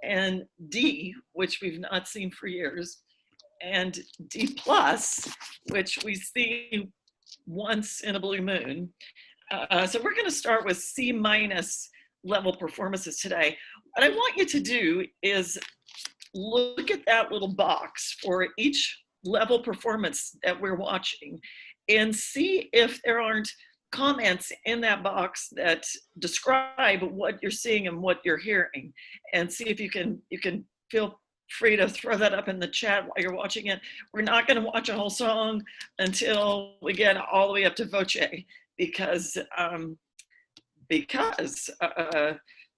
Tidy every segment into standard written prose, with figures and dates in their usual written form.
and D, which we've not seen for years, and D plus, which we see once in a blue moon. So we're going to start with C minus level performances today. What I want you to do is look at that little box for each level performance that we're watching and see if there aren't comments in that box that describe what you're seeing and what you're hearing, and see if you can feel free to throw that up in the chat while you're watching it. We're not going to watch a whole song until we get all the way up to Voce, because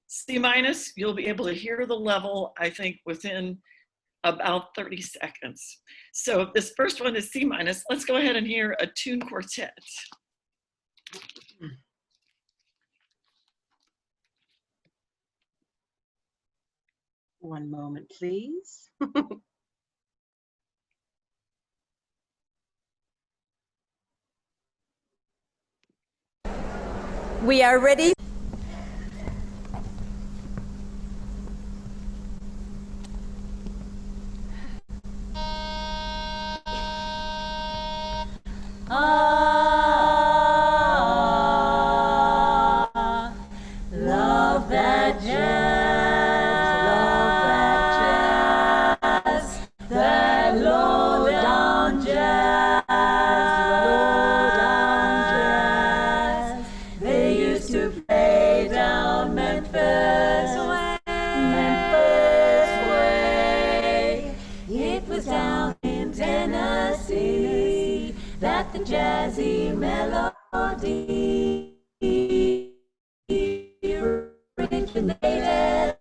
C minus, you'll be able to hear the level, I think, within about 30 seconds. So this first one is C minus. Let's go ahead and hear a tune quartet. One moment, please. We are ready. Love that jazz, that low down jazz. They used to play down Memphis way. It was down in Tennessee that the jazzy melody originated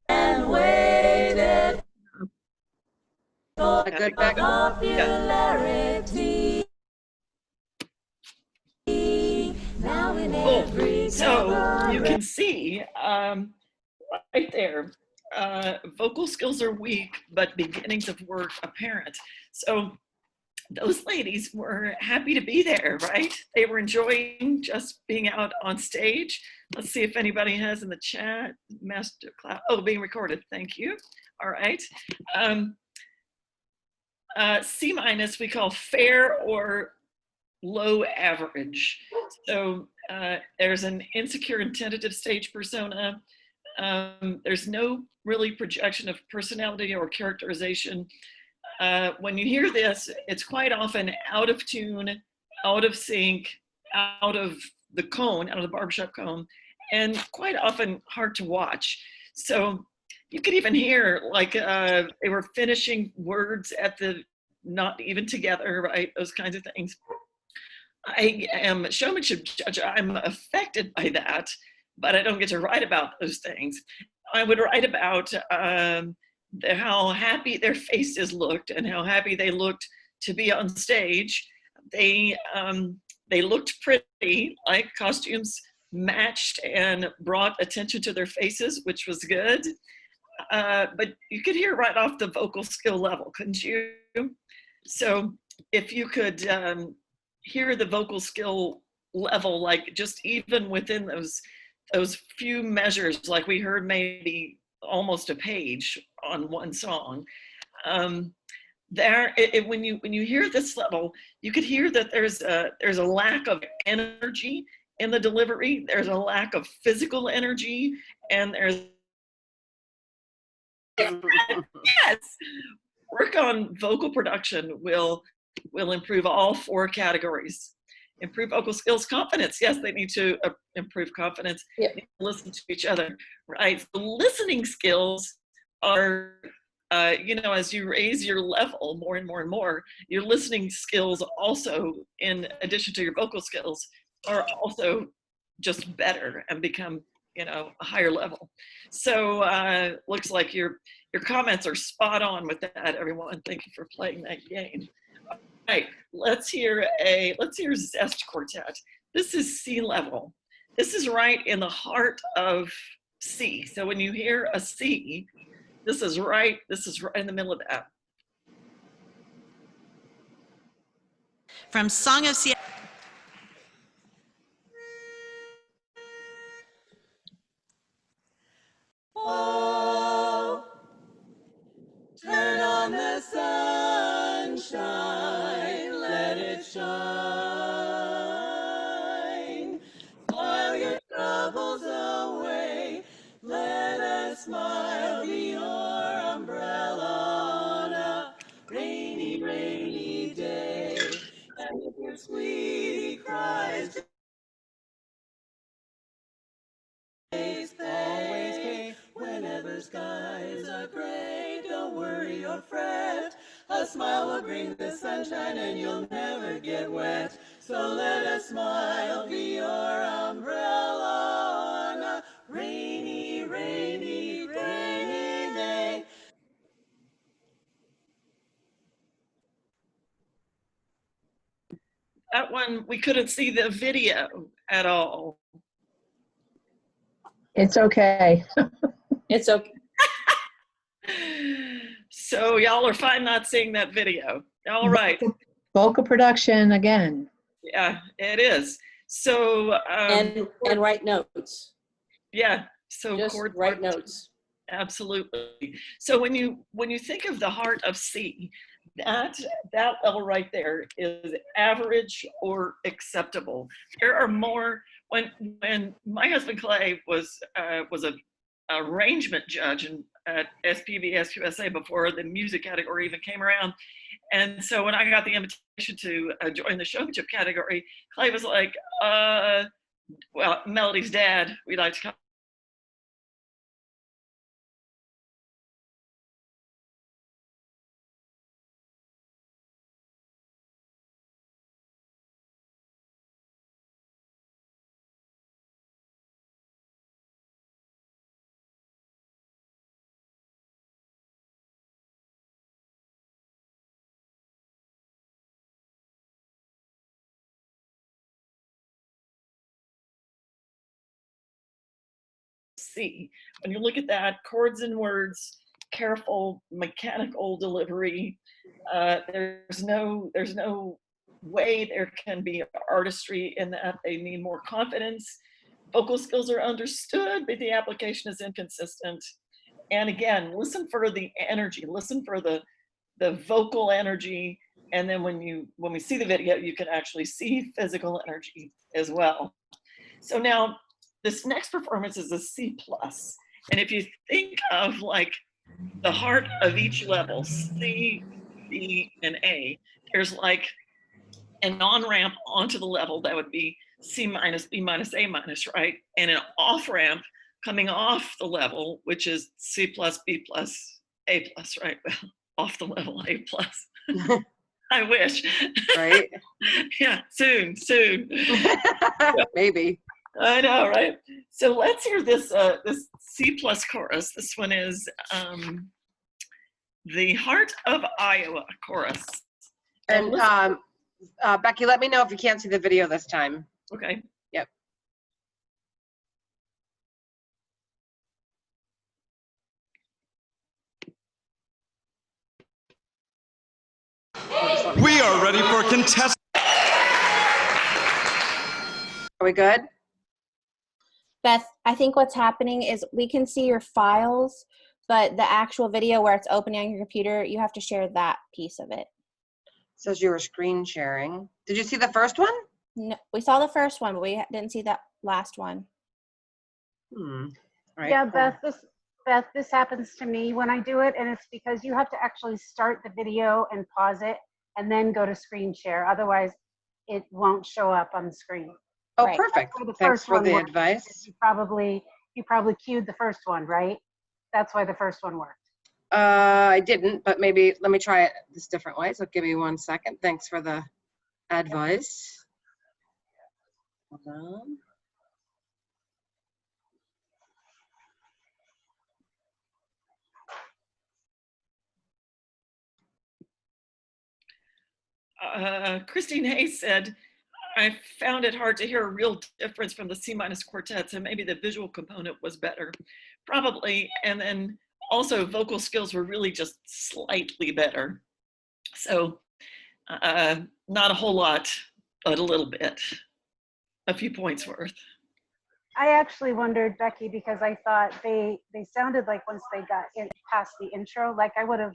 and waited for popularity. Now in every so you can see right there, vocal skills are weak, but beginnings of work apparent. So those ladies were happy to be there, right? They were enjoying just being out on stage. Let's see if anybody has in the chat. Masterclass, oh, being recorded, thank you. All right. C minus we call fair or low average. So there's an insecure and tentative stage persona. There's no really projection of personality or characterization. When you hear this, it's quite often out of tune, out of sync, out of the cone, out of the barbershop cone, and quite often hard to watch. So you could even hear like they were finishing words at the not even together, right? Those kinds of things. I am a showmanship judge. I'm affected by that, but I don't get to write about those things. I would write about how happy their faces looked and how happy they looked to be on stage. They looked pretty, like costumes matched and brought attention to their faces, which was good. But you could hear right off the vocal skill level, couldn't you? So if you could hear the vocal skill level, like just even within those few measures, like we heard maybe almost a page on one song. When you hear this level, you could hear that there's a lack of energy in the delivery. There's a lack of physical energy, and there's yes, work on vocal production will improve all four categories. Improve vocal skills, confidence. Yes, they need to improve confidence. Yep. They need to listen to each other, right? The listening skills are, as you raise your level more and more and more, your listening skills also, in addition to your vocal skills, are also just better and become, a higher level. So looks like your comments are spot on with that, everyone. Thank you for playing that game. All right, let's hear Zest Quartet. This is C level. This is right in the heart of C. So when you hear a C, this is right in the middle of that. From Song of Seattle. smile be your umbrella on a rainy, rainy day. And if your sweetie cries, always pay. Whenever skies are gray, don't worry or fret. A smile will bring the sunshine and you'll never get wet. So let a smile be your umbrella on a rainy, rainy, rainy day. That one, we couldn't see the video at all. It's okay. It's okay. So y'all are fine not seeing that video. All right. Vocal production again. Yeah, it is. So, And write notes. yeah, so Just chord write progression. notes. Absolutely. So when you think of the heart of C, that level right there is average or acceptable. There are more. When my husband Clay was a arrangement judge at SPBS USA before the music category even came around, and so when I got the invitation to join the showmanship category, Clay was like, "Well, Melody's dad, we'd like to come." See, when you look at that, chords and words, careful mechanical delivery, there's no way there can be artistry in that. They need more confidence. Vocal skills are understood, but the application is inconsistent. And again, listen for the energy, listen for the vocal energy, and then when we see the video, you can actually see physical energy as well. So now this next performance is a C+. And if you think of like the heart of each level, C, B, and A, there's like an on-ramp onto the level that would be C minus, B minus, A minus, right? And an off-ramp coming off the level, which is C plus, B plus, A plus, right? Well, off the level, A plus. I wish. Right? Yeah, soon. Maybe. I know, right? So let's hear this this C plus chorus. This one is the Heart of Iowa chorus. And Becky, let me know if you can't see the video this time. Okay. Yep. We are ready for contest. Are we good? Beth, I think what's happening is we can see your files, but the actual video where it's opening on your computer, you have to share that piece of it. Says you were screen sharing. Did you see the first one? No, we saw the first one, but we didn't see that last one. All right, Yeah, cool. Beth, this happens to me when I do it, and it's because you have to actually start the video and pause it and then go to screen share. Otherwise, it won't show up on the screen. Oh, Right. perfect. That's why the Thanks first for one the worked. advice. You probably cued the first one, right? That's why the first one worked. I didn't, but maybe let me try it this different way. So give me 1 second. Thanks for the advice. Hold on. Christine Hayes said, I found it hard to hear a real difference from the C minus quartets, and maybe the visual component was better. Probably, and then also vocal skills were really just slightly better. So not a whole lot, but a little bit, a few points worth. I actually wondered, Becky, because I thought they sounded like once they got past the intro, like I would have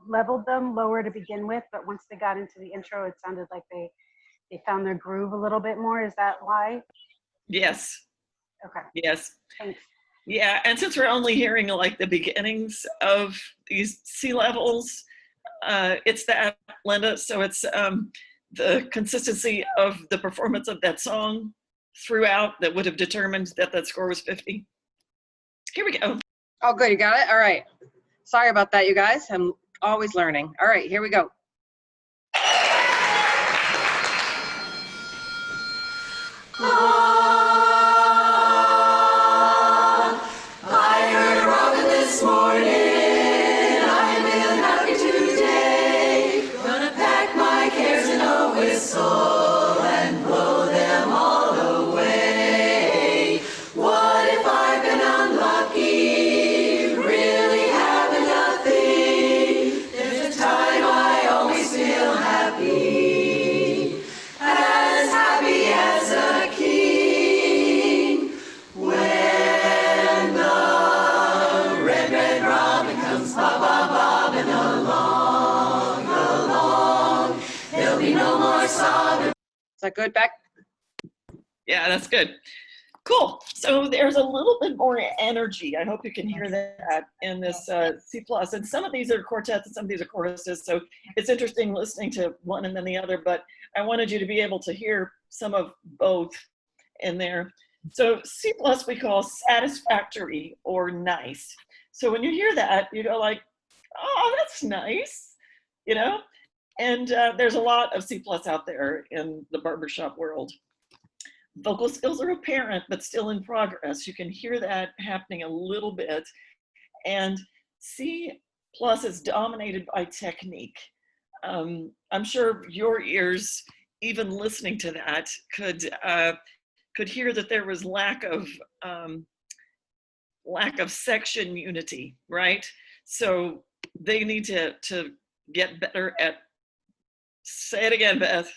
leveled them lower to begin with, but once they got into the intro, it sounded like they found their groove a little bit more. Is that why? Yes. Okay. Yes. Thanks. Yeah, and since we're only hearing like the beginnings of these C levels, it's that, Linda. So it's the consistency of the performance of that song throughout that would have determined that that score was 50. Here we go. Oh, good. You got it? All right. Sorry about that, you guys. I'm always learning. All right, here we go. I heard a robin this morning. I'm feeling happy today. Gonna pack my cares in a whistle and blow them all away. What if I've been unlucky? Really having nothing. There's a time I always feel happy. As happy as a king. When the red, red robin comes bobbing along, along, there'll be no more sobbing. Is that good, Beck? Yeah, that's good. Cool. So there's a little bit more energy. I hope you can hear that in this C+. And some of these are quartets and some of these are choruses. So it's interesting listening to one and then the other, but I wanted you to be able to hear some of both in there. So C+ we call satisfactory or nice. So when you hear that, you go like, oh, that's nice, you know? And there's a lot of C+ out there in the barbershop world. Vocal skills are apparent, but still in progress. You can hear that happening a little bit. And C+ is dominated by technique. I'm sure your ears, even listening to that, could hear that there was lack of section unity, right? So they need to get better at, say it again, Beth.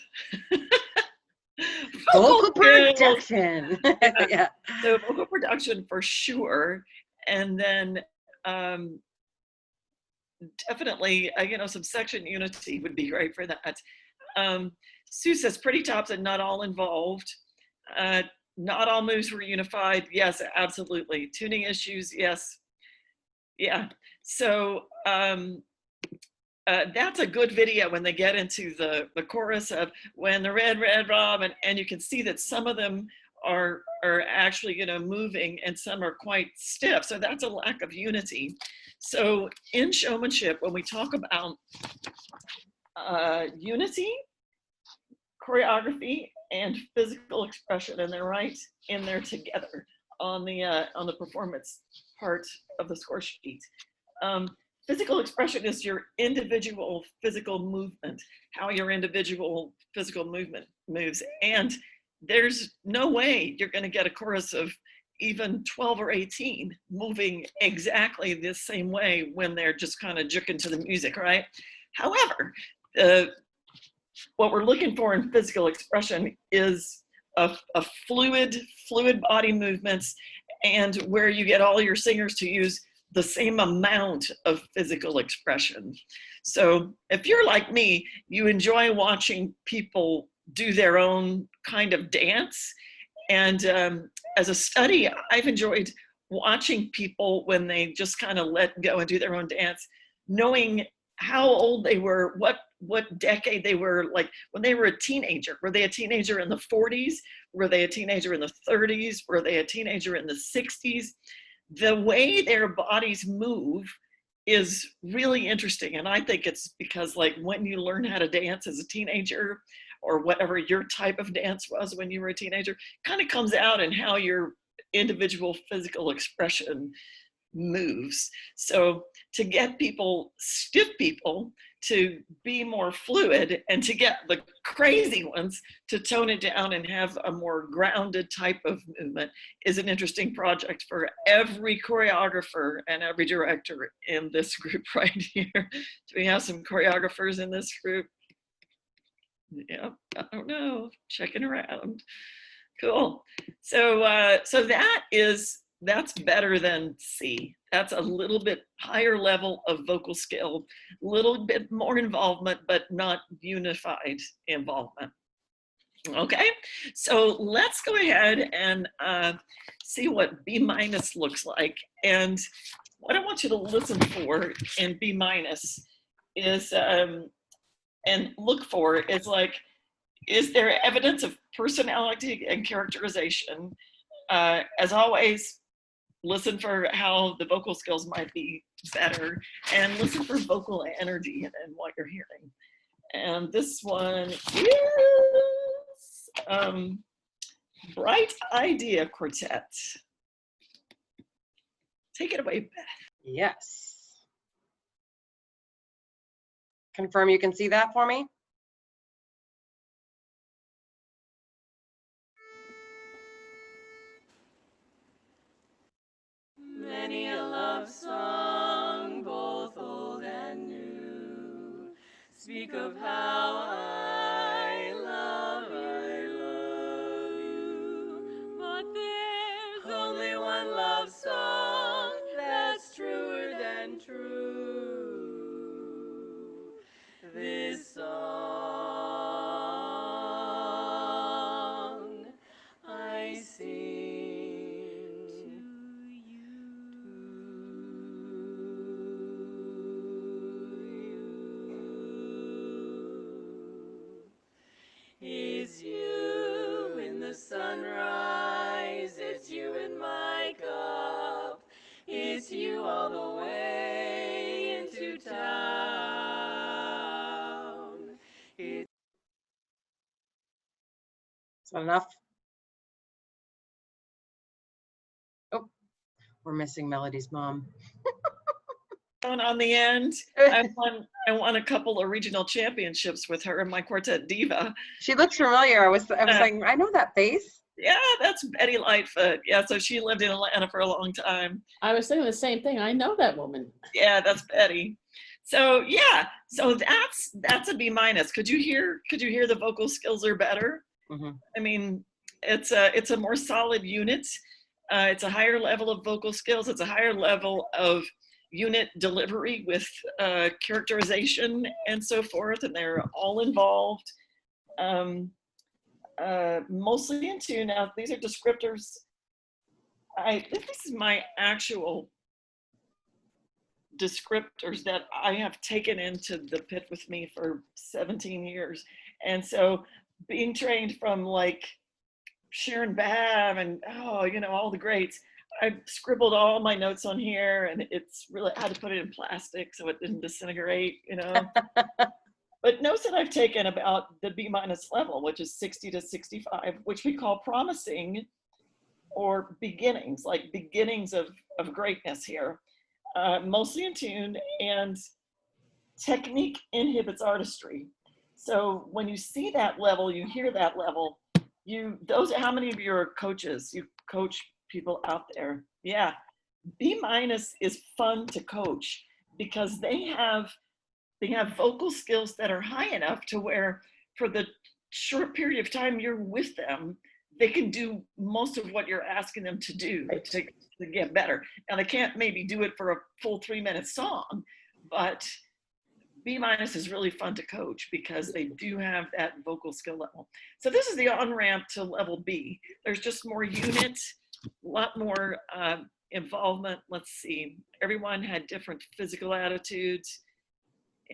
Vocal skills. production. Yeah. So vocal production for sure. And then definitely, some section unity would be great for that. Sue says pretty tops and not all involved. Not all moves were unified. Yes, absolutely. Tuning issues, yes. Yeah. So that's a good video when they get into the chorus of when the red, red robin, and you can see that some of them are actually, moving and some are quite stiff. So that's a lack of unity. So in showmanship, when we talk about unity, choreography, and physical expression, and they're right in there together on the performance part of the score sheet. Physical expression is your individual physical movement, how your individual physical movement moves. And there's no way you're going to get a chorus of even 12 or 18 moving exactly the same way when they're just kind of juking to the music, right? However, what we're looking for in physical expression is a fluid body movements, and where you get all your singers to use the same amount of physical expression. So if you're like me, you enjoy watching people do their own kind of dance. And as a study, I've enjoyed watching people when they just kind of let go and do their own dance, knowing how old they were, what decade they were, like when they were a teenager. Were they a teenager in the 40s? Were they a teenager in the 30s? Were they a teenager in the 60s? The way their bodies move is really interesting. And I think it's because like when you learn how to dance as a teenager, or whatever your type of dance was when you were a teenager, kind of comes out in how your individual physical expression moves. So to get people, stiff people, to be more fluid, and to get the crazy ones to tone it down and have a more grounded type of movement is an interesting project for every choreographer and every director in this group right here. Do we have some choreographers in this group? Yeah, I don't know, checking around. Cool. So that's better than C. That's a little bit higher level of vocal skill, a little bit more involvement, but not unified involvement. Okay, so let's go ahead and see what B minus looks like. And what I want you to listen for in B minus is, and look for is like, is there evidence of personality and characterization? As always, listen for how the vocal skills might be better, and listen for vocal energy and what you're hearing. And this one is Bright Idea Quartet. Take it away, Beth. Yes. Confirm you can see that for me? Many a love song, both old and new, speak of how I love you. But there's only one love song that's truer than true. This song I sing to you. It's you in the sunrise, it's you in my cup, it's you all the way into town. Is that enough? Oh, we're missing Melody's mom. On the end, I won a couple of regional championships with her in my quartet diva. She looks familiar. I was like, I know that face. Yeah, that's Betty Lightfoot. Yeah, so she lived in Atlanta for a long time. I was thinking the same thing. I know that woman. Yeah, that's Betty. So yeah, so that's a B minus. Could you hear the vocal skills are better? Mm-hmm. I mean, it's a more solid unit. It's a higher level of vocal skills. It's a higher level of unit delivery with characterization and so forth, and they're all involved. Mostly in tune. Now, these are descriptors. I think this is my actual descriptors that I have taken into the pit with me for 17 years. And so being trained from like Sharon Babb and, all the greats, I scribbled all my notes on here, and it's really, I had to put it in plastic so it didn't disintegrate, But notes that I've taken about the B minus level, which is 60 to 65, which we call promising or beginnings, like beginnings of greatness here. Mostly in tune, and technique inhibits artistry. So when you see that level, you hear that level, how many of you are coaches? You coach people out there. Yeah, B minus is fun to coach because they have vocal skills that are high enough to where for the short period of time you're with them, they can do most of what you're asking them to do to get better. Now they can't maybe do it for a full 3-minute song, but B minus is really fun to coach because they do have that vocal skill level. So this is the on-ramp to level B. There's just more units, a lot more involvement. Let's see, everyone had different physical attitudes,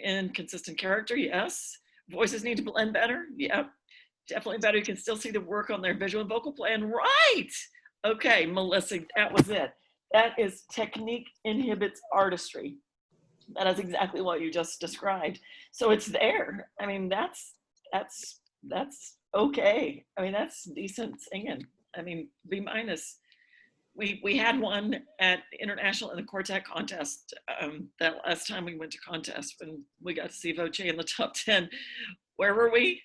inconsistent character, yes. Voices need to blend better, yep. Definitely better. You can still see the work on their visual and vocal plan, right? Okay, Melissa, that was it. That is technique inhibits artistry. That is exactly what you just described. So it's there. I mean, that's okay. I mean, that's decent singing. I mean, B minus. We had one at International in the Quartet contest. That last time we went to contest when we got to see Voce in the top 10. Where were we?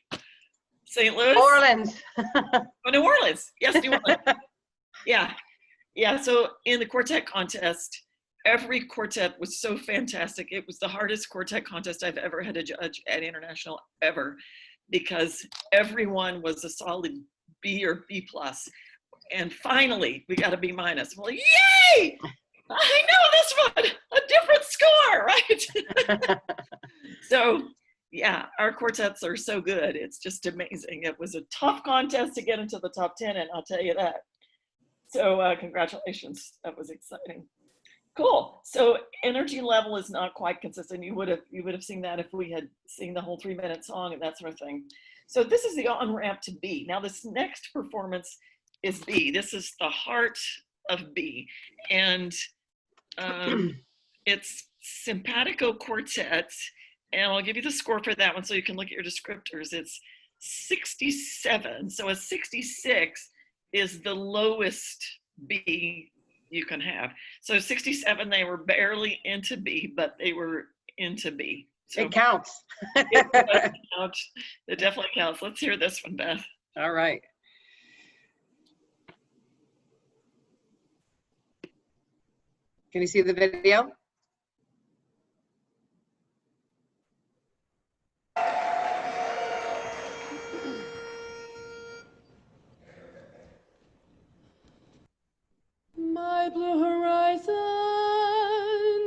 St. Louis? New Orleans. Oh, New Orleans. Yes, New Orleans. Yeah. So in the quartet contest, every quartet was so fantastic. It was the hardest quartet contest I've ever had to judge at International ever, because everyone was a solid B or B plus. And finally, we got a B minus. Well, yay! I know this one, a different score, right? So yeah, our quartets are so good. It's just amazing. It was a tough contest to get into the top 10, and I'll tell you that. So congratulations, that was exciting. Cool. So energy level is not quite consistent. You would have seen that if we had seen the whole 3-minute song and that sort of thing. So this is the on-ramp to B. Now this next performance is B. This is the heart of B. And it's simpatico quartet. And I'll give you the score for that one so you can look at your descriptors. It's 67. So a 66 is the lowest B you can have. So 67, they were barely into B, but they were into B. So It counts. it does count. It definitely counts. Let's hear this one, Beth. All right. Can you see the video? My blue horizon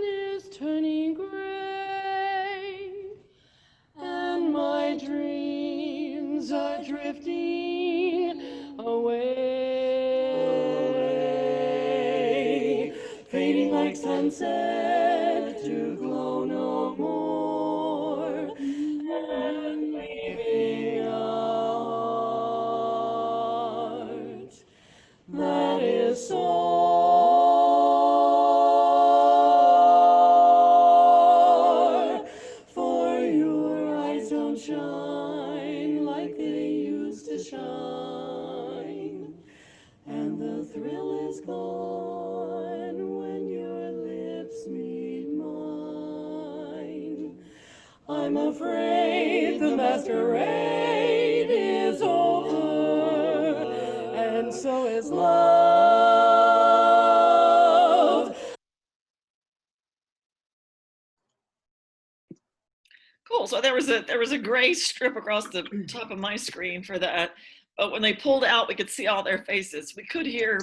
is turning gray, and my dreams are drifting away, fading like sunset to glow no more, and leaving a heart that is sore, for your eyes don't shine like they used to shine, and the thrill is gone when your lips meet mine. I'm afraid the masquerade is over, and so is love. Cool. So there was a gray strip across the top of my screen for that. But when they pulled out, we could see all their faces. We could hear,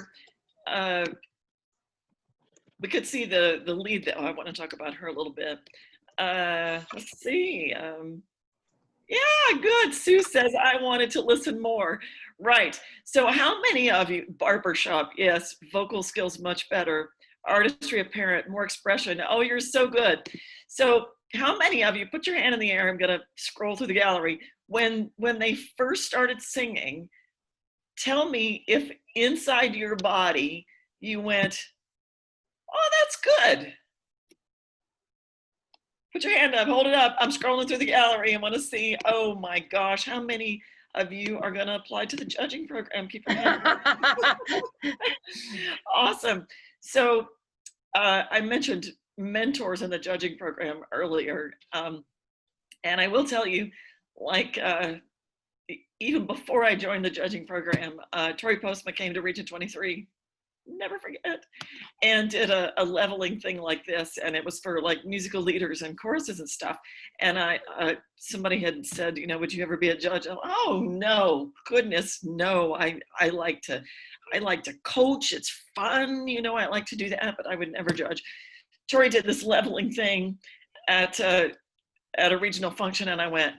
we could see the lead. That, I want to talk about her a little bit. Let's see. Yeah, good. Sue says, I wanted to listen more. Right. So how many of you, barbershop, yes, vocal skills much better, artistry apparent, more expression. Oh, you're so good. So how many of you, put your hand in the air, I'm going to scroll through the gallery. When they first started singing, tell me if inside your body you went, oh, that's good. Put your hand up, hold it up. I'm scrolling through the gallery. I want to see, oh my gosh, how many of you are going to apply to the judging program? Keep your hand up. Awesome. So I mentioned mentors in the judging program earlier. And I will tell you, like, even before I joined the judging program, Tori Postma came to Region 23, never forget, and did a leveling thing like this, and it was for like musical leaders and choruses and stuff. And somebody had said, you know, would you ever be a judge? Oh no, goodness no. I like to coach. It's fun, you know. I like to do that, but I would never judge. Tori did this leveling thing at a regional function, and I went,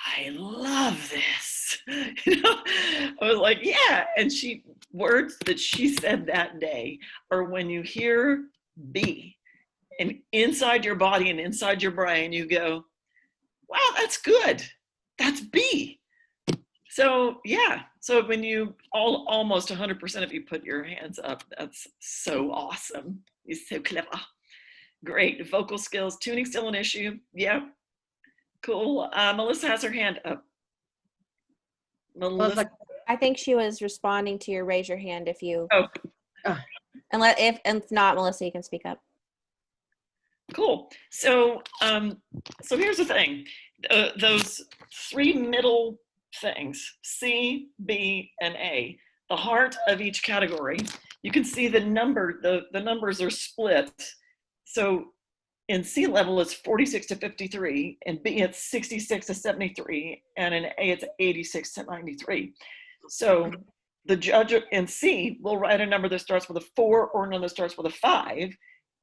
I love this. You know, I was like, yeah. And words that she said that day are, when you hear B and inside your body and inside your brain, you go, wow, that's good. That's B. So yeah. So when you almost 100% of you put your hands up, that's so awesome. You're so clever. Great. Vocal skills, tuning still an issue. Yeah. Cool. Melissa has her hand up. Melissa. I think she was responding to your raise your hand if you. Oh. And if not, Melissa, you can speak up. Cool. So so here's the thing. Those three middle things, C, B, and A, the heart of each category, you can see the numbers are split. So in C level, it's 46 to 53, in B, it's 66 to 73, and in A, it's 86 to 93. So the judge in C will write a number that starts with a 4 or a number that starts with a 5.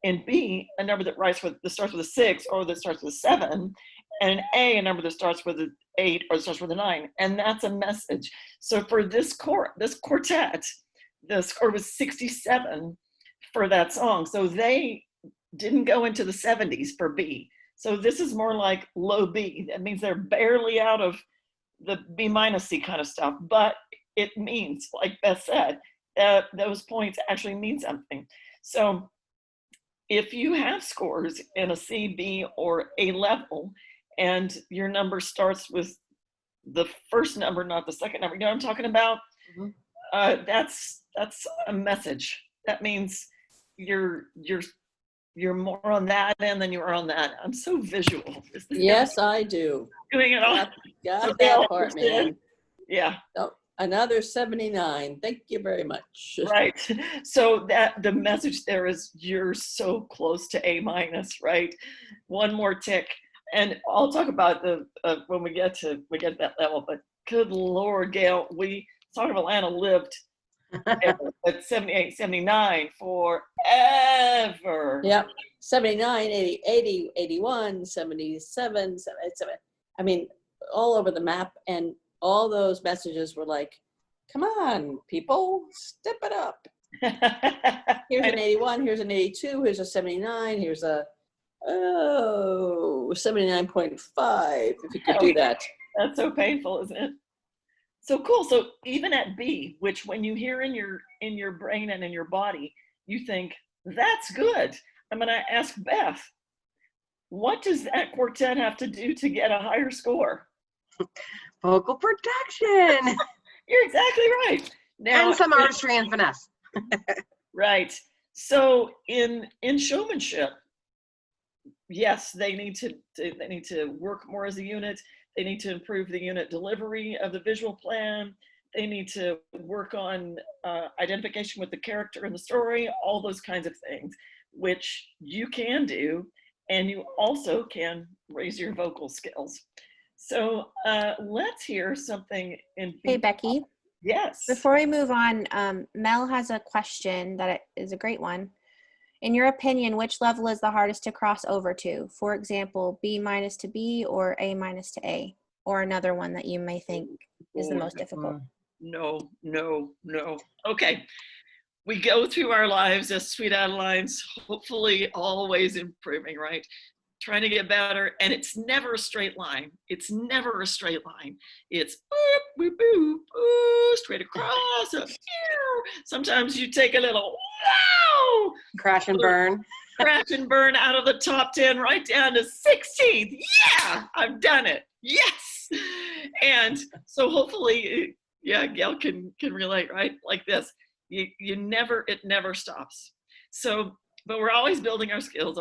In B, a number that starts with a 6 or that starts with a 7, and in A, a number that starts with an 8 or that starts with a 9, and that's a message. So for this quartet, the score was 67 for that song. So they didn't go into the 70s for B. So this is more like low B. That means they're barely out of the B minus C kind of stuff, but it means, like Beth said, those points actually mean something. So if you have scores in a C, B, or A level, and your number starts with the first number, not the second number, you know what I'm talking about? Mm-hmm. That's a message. That means you're more on that end than you are on that. I'm so visual. Yes, I do. Doing it all. Got So that part, man. Yeah. Oh, another 79. Thank you very much. Right. So that the message there is you're so close to A minus, right? One more tick. And I'll talk about when we get to that level, but good Lord, Gail, Song of Atlanta lived at 78, 79 forever. Yep. 79, 80, 80, 81, 77, 77. I mean, all over the map. And all those messages were like, come on, people, step it up. Here's an 81, here's an 82, here's a 79, here's a 79.5, if you could do that. That's so painful, isn't it? So cool. So even at B, which when you hear in your brain and in your body, you think, that's good. I'm going to ask Beth, what does that quartet have to do to get a higher score? Vocal production. You're exactly right. Now, And some artistry and finesse. Right. So in showmanship, yes, they need to work more as a unit. They need to improve the unit delivery of the visual plan. They need to work on identification with the character in the story, all those kinds of things, which you can do, and you also can raise your vocal skills. So let's hear something in. Hey, Becki. Yes. Before we move on, Mel has a question that is a great one. In your opinion, which level is the hardest to cross over to? For example, B minus to B or A minus to A, or another one that you may think is the most difficult? No. Okay. We go through our lives as sweet Adelines, hopefully always improving, right? Trying to get better, and it's never a straight line. It's never a straight line. It's boop, boop, boop, boop, straight across. Sometimes you take a little wow, Crash and burn. Crash and burn out of the top 10 right down to 16th. Yeah, I've done it. Yes. And so hopefully, yeah, Gail can relate, right? Like this. It never stops. So, but we're always building our skills,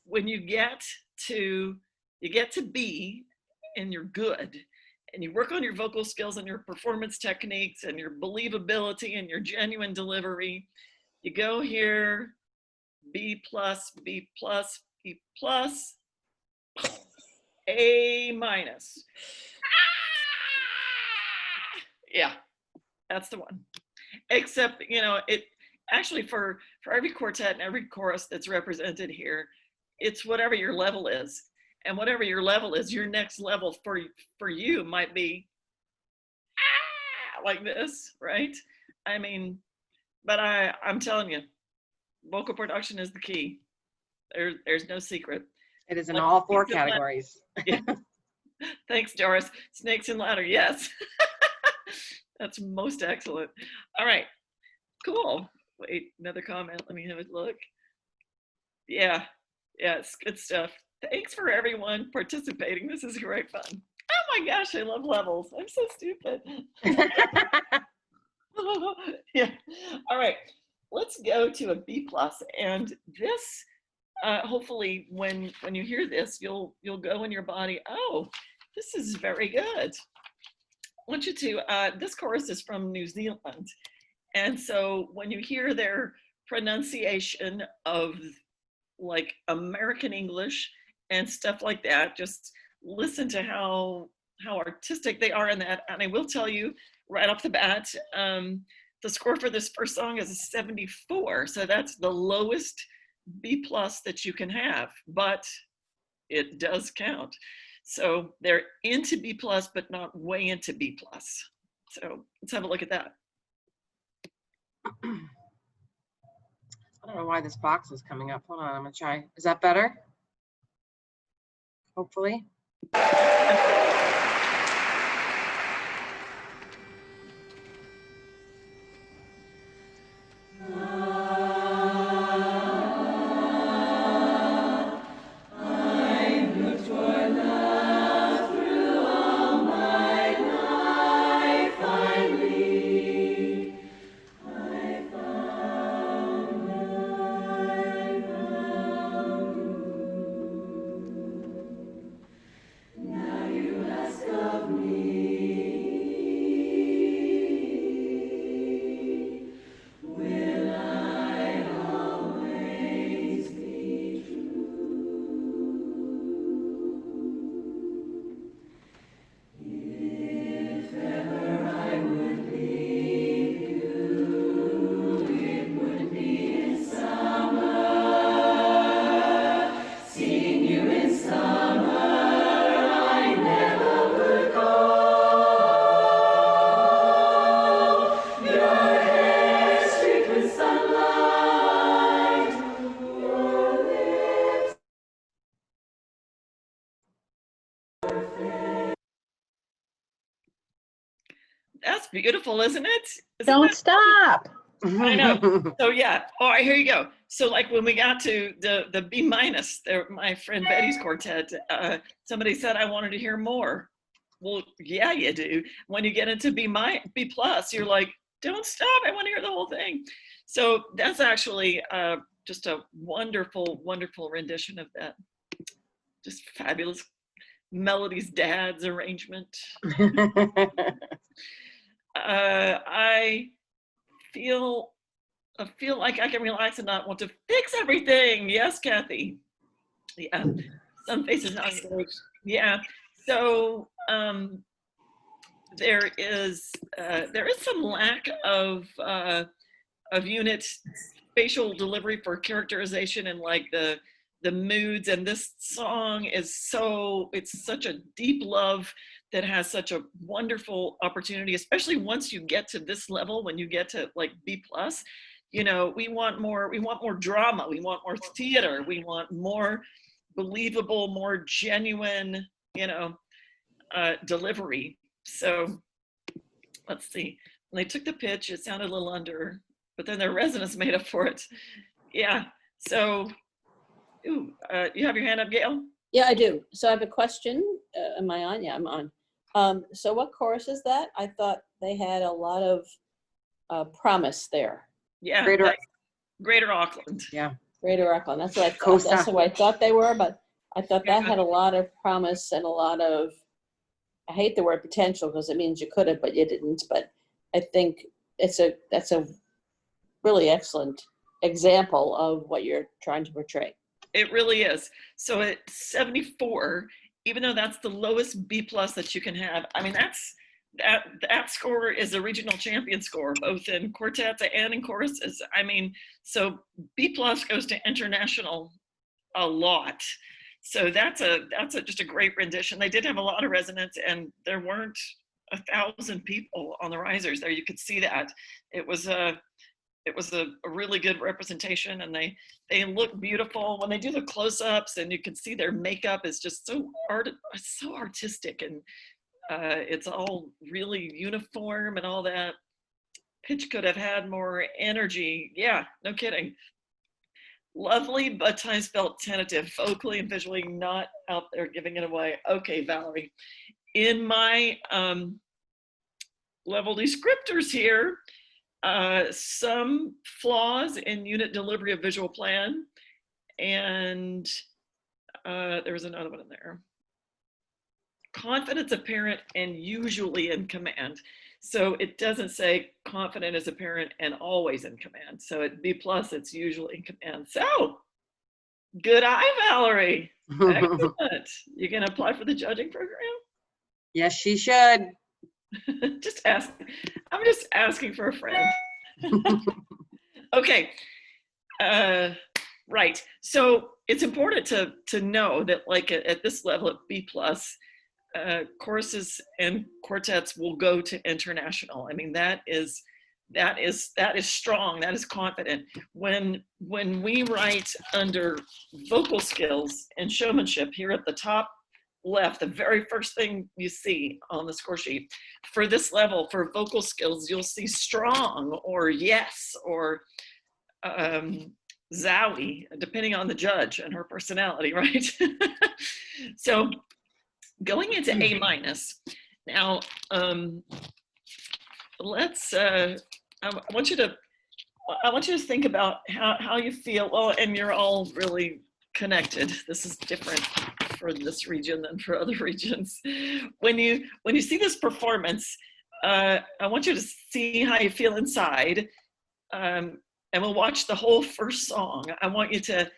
When you get to B and you're good, and you work on your vocal skills and your performance techniques and your believability and your genuine delivery, you go here, B plus, B plus, B plus, A minus. Yeah, that's the one. Except, it actually for every quartet and every chorus that's represented here, it's whatever your level is. And whatever your level is, your next level for you might be like this, right? I mean, but I'm telling you, vocal production is the key. There's no secret. It is in all four categories. Yeah. Thanks, Doris. Snakes and ladder, yes. That's most excellent. All right, cool. Wait, another comment. Let me have a look. Yeah, it's good stuff. Thanks for everyone participating. This is great fun. Oh my gosh, I love levels. I'm so stupid. Yeah. All right, let's go to a B plus. And this, hopefully, when you hear this, you'll go in your body. Oh, this is very good. I want you to. This chorus is from New Zealand, and so when you hear their pronunciation of like American English and stuff like that, just listen to how artistic they are in that. And I will tell you right off the bat, the score for this first song is a 74. So that's the lowest B+ that you can have, but it does count. So they're into B+, but not way into B+. So let's have a look at that. I don't know why this box is coming up. Hold on, I'm gonna try. Is that better? Hopefully. That's beautiful, isn't it? Don't stop. I know. So yeah. All right, here you go. So like when we got to the B-, my friend Betty's quartet, somebody said I wanted to hear more. Well, yeah, you do. When you get into B+, you're like, don't stop. I want to hear the whole thing. So that's actually just a wonderful, wonderful rendition of that. Just fabulous. Melody's dad's arrangement. I feel like I can relax and not want to fix everything. Yes, Kathy. Yeah, some faces not great. Yeah. So there is some lack of unit spatial delivery for characterization and like the moods, and this song is it's such a deep love that has such a wonderful opportunity, especially once you get to this level, when you get to like B+, you know, we want more drama, we want more theater, we want more believable, more genuine, you know, delivery. So let's see, when they took the pitch, it sounded a little under, but then their resonance made up for it. Yeah, so, you have your hand up, Gail? Yeah, I do. So I have a question. Am I on? Yeah, I'm on. So what chorus is that? I thought they had a lot of promise there. Yeah, Greater Auckland. Yeah. Greater Auckland. That's what I thought. That's what I thought they were, but I thought that had a lot of promise and a lot of, I hate the word potential because it means you could have, but you didn't. But I think that's a really excellent example of what you're trying to portray. It really is. So at 74, even though that's the lowest B+ that you can have, I mean, that score is a regional champion score, both in quartets and in choruses. I mean, so B+ goes to international a lot. So that's just a great rendition. They did have a lot of resonance, and there weren't 1,000 people on the risers there. You could see that. It was a really good representation, and they look beautiful when they do the close-ups, and you can see their makeup is just so artistic, and it's all really uniform and all that. Pitch could have had more energy. Yeah, no kidding. Lovely, but times felt tentative, vocally and visually not out there giving it away. Okay, Valerie. In my level descriptors here, some flaws in unit delivery of visual plan, and there was another one in there. Confidence apparent and usually in command. So it doesn't say confident as apparent and always in command. So at B+, it's usually in command. So good eye, Valerie. Excellent. You gonna apply for the judging program? Yes, she should. I'm just asking for a friend. Okay. Right. So it's important to know that, like, at this level at B plus, choruses and quartets will go to international. I mean, that is strong. That is confident. When we write under vocal skills and showmanship, here at the top left, the very first thing you see on the score sheet for this level, for vocal skills, you'll see strong or yes or zowie, depending on the judge and her personality, right? So going into A minus, now let's, I want you to think about how you feel. Well, and you're all really connected. This is different for this region than for other regions. When you see this performance, I want you to see how you feel inside. And we'll watch the whole first song. I want you to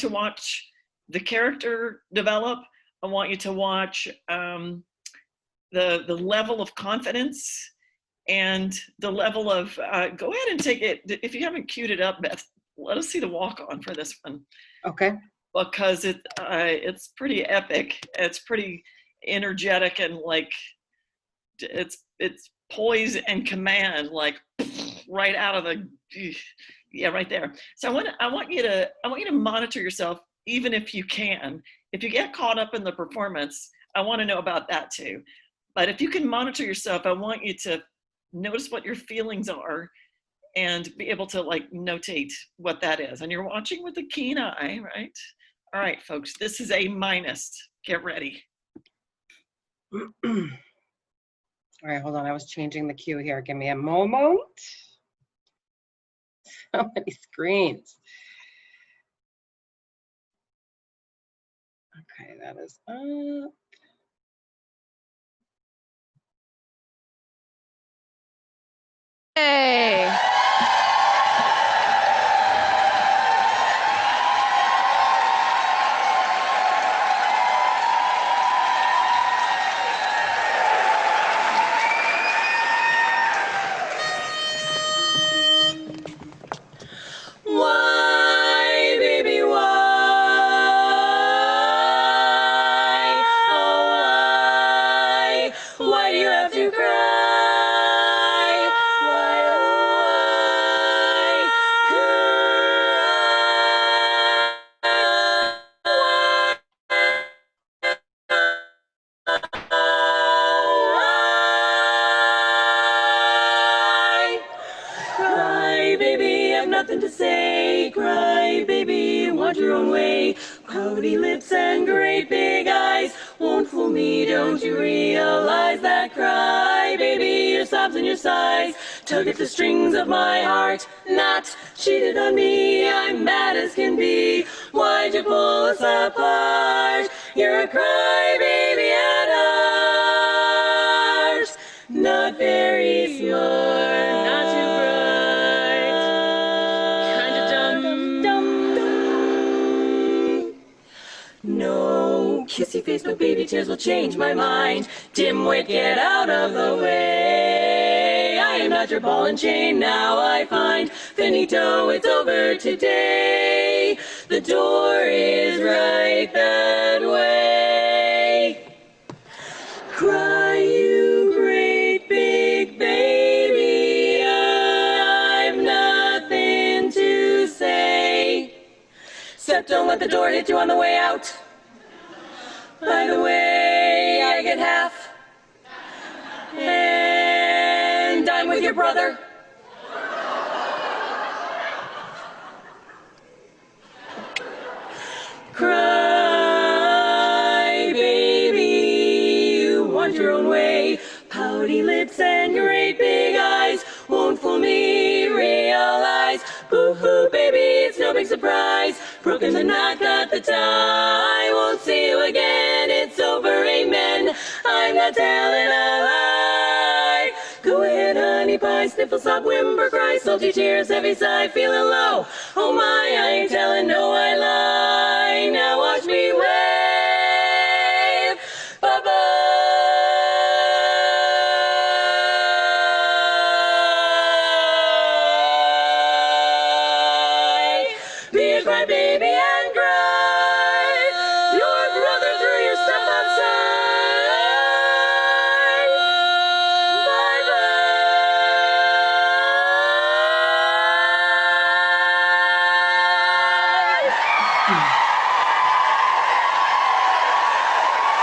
watch the character develop. I want you to watch the level of confidence and the level of, go ahead and take it. If you haven't queued it up, Beth, let us see the walk on for this one. Okay. Because it's pretty epic. It's pretty energetic, and like it's poise and command, like right out of the, yeah, right there. So I want you to monitor yourself, even if you can. If you get caught up in the performance, I want to know about that too. But if you can monitor yourself, I want you to notice what your feelings are and be able to like notate what that is. And you're watching with a keen eye, right? All right, folks, this is A minus. Get ready. All right, hold on. I was changing the cue here. Give me a moment. So many screens. Okay, that is up. Hey. Why, baby, why? Oh, why? Why do you have to cry? Why, why? Cry, baby, have nothing to say. Cry, baby, want your own way. Pouty lips and great big eyes won't fool me. Don't you realize that? Cry, baby, your sobs and your sighs tug at the strings of my heart. Not cheated on me, I'm mad as can be. Why'd you pull us apart? You're a crybaby at heart. Not very smart, not too bright, kinda dumb. No kissy face, no baby tears will change my mind. Dimwit, get out of the way. I am not your ball and chain, now I find. Finito, it's over today. The door is right that way. Cry, you great big baby, I've nothing to say. Except don't let the door hit you on the way out. By the way, I get half. And I'm with your brother. Cry, baby, you want your own way. Pouty lips and great big eyes won't fool me, realize. Boo-hoo, baby, it's no big surprise. Broken the knot, got the tie. Won't see you again, it's over, amen. I'm not telling a lie. Go ahead, honey pie, sniffle, sob, whimper, cry, salty tears, heavy sigh, feeling low. Oh my, I ain't telling, no, I lie. Now watch me wave. Bye-bye. Be a Here's my baby and cry. Your brother threw your stuff outside.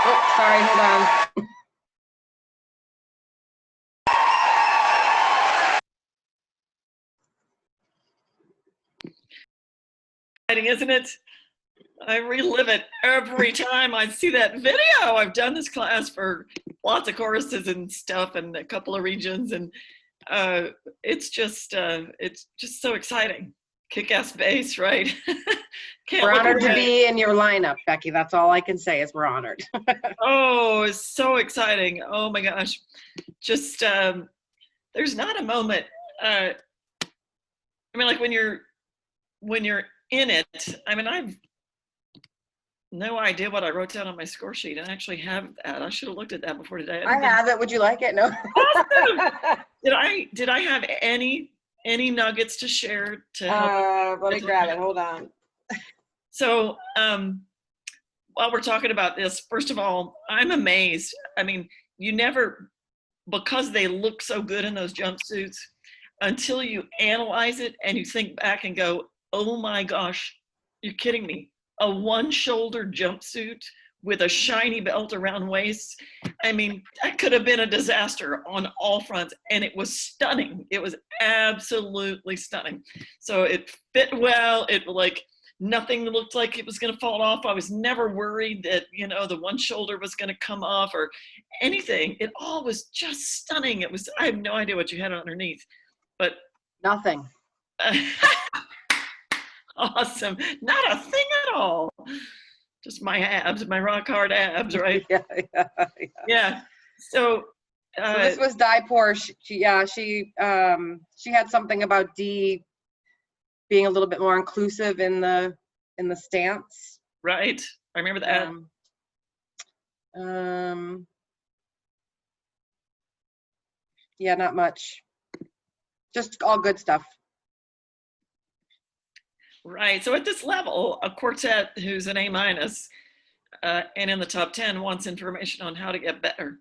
Oh, sorry, hold on. Isn't it? I relive it every time I see that video. I've done this class for lots of choruses and stuff and a couple of regions, and it's just so exciting. Kick-ass bass, right? Can't We're look honored to away. be in your lineup, Becky. That's all I can say is we're honored. Oh, it's so exciting. Oh my gosh. Just, there's not a moment, I mean, like when you're in it, I mean, I've no idea what I wrote down on my score sheet. I actually have that. I should have looked at that before today. I have it. Would you like it? No. Awesome. Did I have any nuggets to share to help? Let me grab it. Hold on. So, while we're talking about this, first of all, I'm amazed. I mean, you never, because they look so good in those jumpsuits, until you analyze it and you think back and go, oh my gosh, you're kidding me. A one-shoulder jumpsuit with a shiny belt around waist. I mean, that could have been a disaster on all fronts, and it was stunning. It was absolutely stunning. So it fit well. It like, nothing looked like it was going to fall off. I was never worried that, you know, the one shoulder was going to come off or anything. It all was just stunning. It was, I have no idea what you had underneath, but Nothing. awesome. Not a thing at all. Just my abs, my rock hard abs, right? Yeah. So, So this was Di Porsche. She had something about D being a little bit more inclusive in the stance. right. I remember that. Yeah, not much. Just all good stuff. Right. So at this level, a quartet who's an A minus and in the top 10 wants information on how to get better.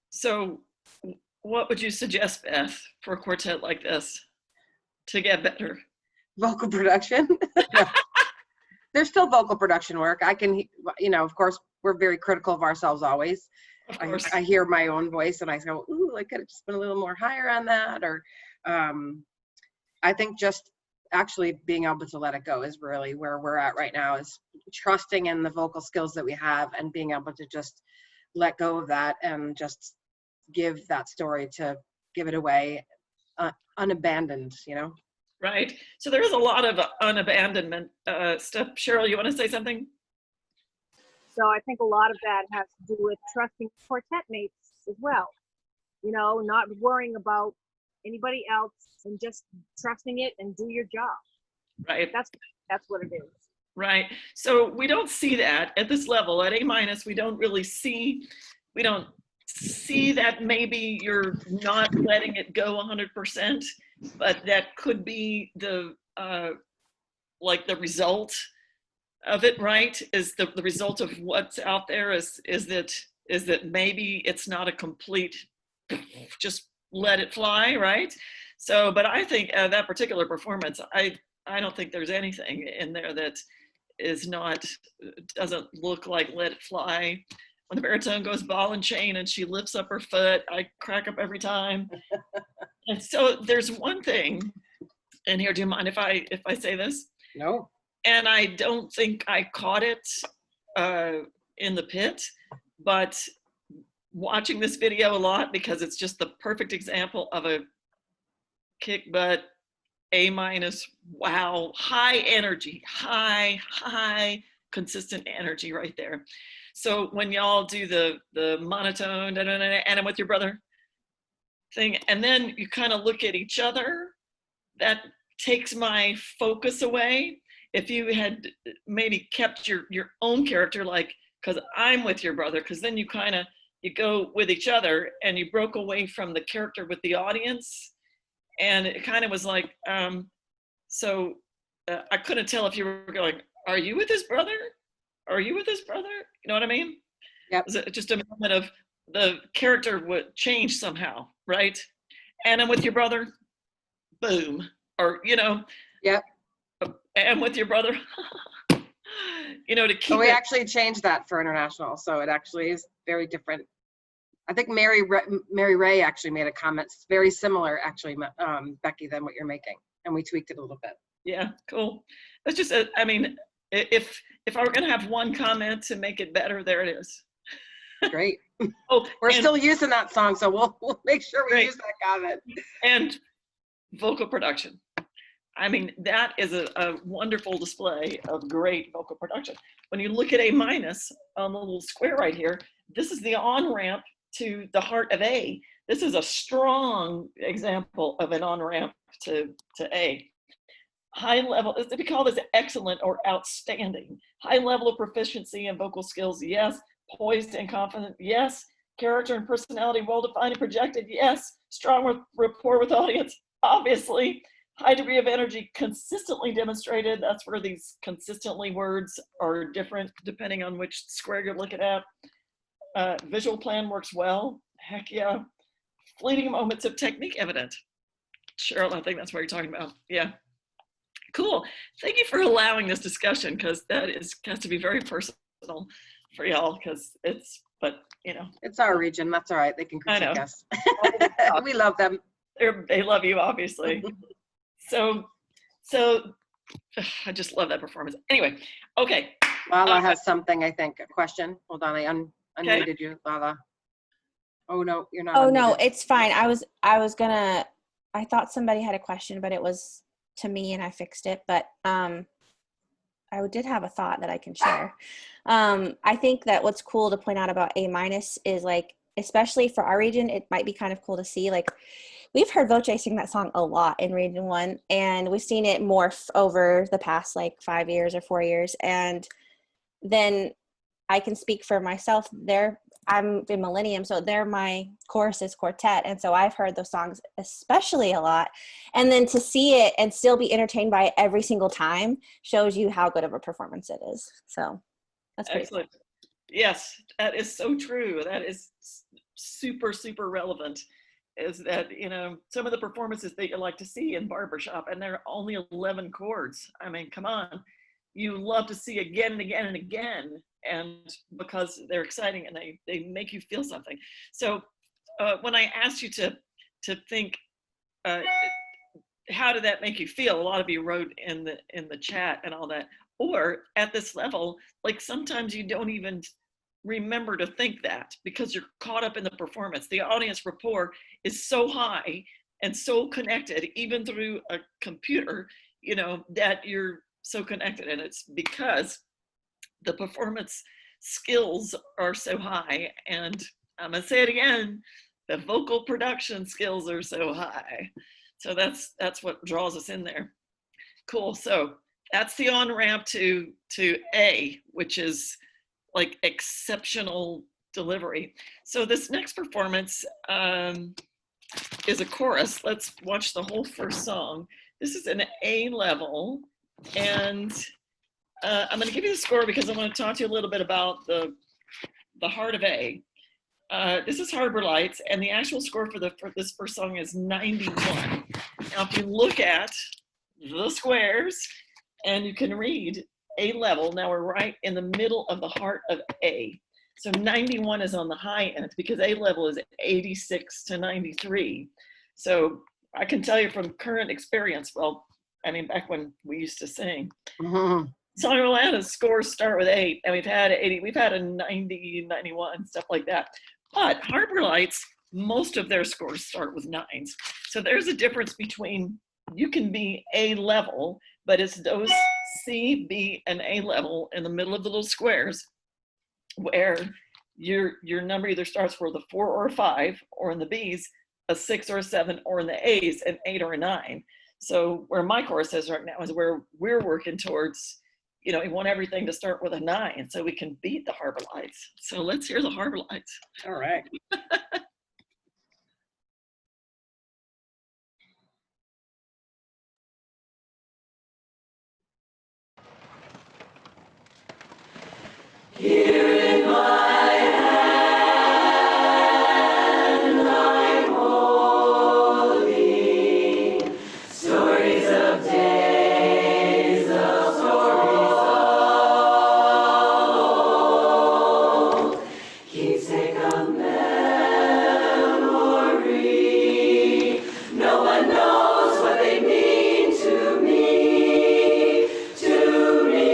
So what would you suggest, Beth, for a quartet like this to get better? Vocal production. No. There's still vocal production work. I can, you know, of course, we're very critical of ourselves always. Of course. I hear my own voice and I go, ooh, I could have just been a little more higher on that. Or I think just actually being able to let it go is really where we're at right now, is trusting in the vocal skills that we have and being able to just let go of that and just give that story, to give it away unabandoned, you know? Right. So there is a lot of unabandonment stuff. Cheryl, you want to say something? So I think a lot of that has to do with trusting quartet mates as well. You know, not worrying about anybody else and just trusting it and do your job. Right. That's what it is. Right. So we don't see that at this level. At A minus, we don't see that maybe you're not letting it go 100%, but that could be the like the result of it, right? Is the result of what's out there is that maybe it's not a complete just let it fly, right? So, but I think that particular performance, I don't think there's anything in there that doesn't look like let it fly. When the baritone goes ball and chain and she lifts up her foot, I crack up every time. And so there's one thing, and here, do you mind if I say this? No. And I don't think I caught it in the pit, but watching this video a lot, because it's just the perfect example of a kick butt A minus, wow, high energy, high consistent energy right there. So when y'all do the monotone and I'm with your brother thing, and then you kind of look at each other, that takes my focus away. If you had maybe kept your own character, like, because I'm with your brother, because then you go with each other and you broke away from the character with the audience. And it kind of was like, so I couldn't tell if you were going, are you with his brother? Are you with his brother? You know what I mean? Yep. It was just a moment of the character would change somehow, right? And I'm with your brother, boom. Or, you know, Yep. and with your brother, you know, to So keep we it. actually changed that for international. So it actually is very different. I think Mary Ray actually made a comment. It's very similar, actually, Becki, than what you're making. And we tweaked it a little bit. Yeah, cool. That's just, I mean, if I were going to have one comment to make it better, there it is. Great. Oh, We're still using that song, so we'll make sure we Great. use that comment. And vocal production. I mean, that is a wonderful display of great vocal production. When you look at A minus on the little square right here, this is the on-ramp to the heart of A. This is a strong example of an on-ramp to A. High level, we call this excellent or outstanding. High level of proficiency and vocal skills, yes. Poised and confident, yes. Character and personality well defined and projected, yes. Strong rapport with audience, obviously. High degree of energy consistently demonstrated. That's where these consistently words are different depending on which square you're looking at. Visual plan works well, heck yeah. Fleeting moments of technique evident. Cheryl, I think that's what you're talking about, yeah. Cool. Thank you for allowing this discussion, because that has to be very personal for y'all, because it's, but you know. It's our region. That's all right. They can critique us. We love them. They love you, obviously. So I just love that performance. Anyway, okay. Lala has something, I think, a question. Hold on, I unmuted you, Lala. Oh no, you're not. Oh unmuted. no, it's fine. I thought somebody had a question, but it was to me and I fixed it. But I did have a thought that I can share. I think that what's cool to point out about A minus is, like, especially for our region, it might be kind of cool to see, like, we've heard Voce sing that song a lot in Region 1, and we've seen it morph over the past, like, 5 years or 4 years. And then I can speak for myself. I'm in Millennium, so they're my choruses quartet, and so I've heard those songs especially a lot. And then to see it and still be entertained by it every single time shows you how good of a performance it is. So that's pretty excellent. Cool. Yes, that is so true. That is super, super relevant. Is that, you know, some of the performances that you like to see in barbershop, and they're only 11 chords. I mean, come on. You love to see again and again and again, and because they're exciting and they make you feel something. So when I asked you to think, how did that make you feel? A lot of you wrote in the chat and all that. Or at this level, like, sometimes you don't even remember to think that because you're caught up in the performance. The audience rapport is so high and so connected, even through a computer, you know, that you're so connected. And it's because the performance skills are so high. And I'm gonna say it again, the vocal production skills are so high. So that's what draws us in there. Cool. So that's the on-ramp to A, which is like exceptional delivery. So this next performance is a chorus. Let's watch the whole first song. This is an A level, and I'm going to give you the score because I want to talk to you a little bit about the heart of A. This is Harbor Lights, and the actual score for this first song is 91. Now, if you look at the squares, and you can read A level, now we're right in the middle of the heart of A. So 91 is on the high end because A level is 86 to 93. So I can tell you from current experience, well, I mean, back when we used to sing, Song of Atlanta's scores start with 8, and we've had 80, we've had a 90, 91, stuff like that. But Harbor Lights, most of their scores start with 9s. So there's a difference between, you can be A level, but it's those C, B, and A level in the middle of the little squares where your number either starts with a 4 or a 5, or in the B's, a 6 or a 7, or in the A's, an 8 or a 9. So where my chorus is right now is where we're working towards, you know, we want everything to start with a 9 so we can beat the Harbor Lights. So let's hear the Harbor Lights. All right. Here in my hand I'm holding stories of days, of stories of old. Keepsake of memory. No one knows what they mean to me, to me.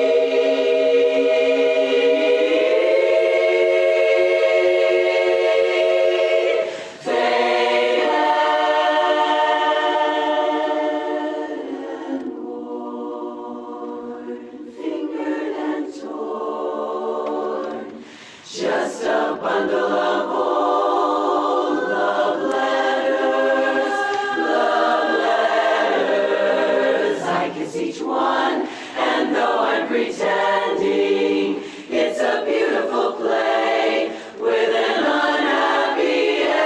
Faded and worn, fingered and torn, just a bundle of old love letters, love letters. I kiss each one, and though I'm pretending, it's a beautiful play with an unhappy ending.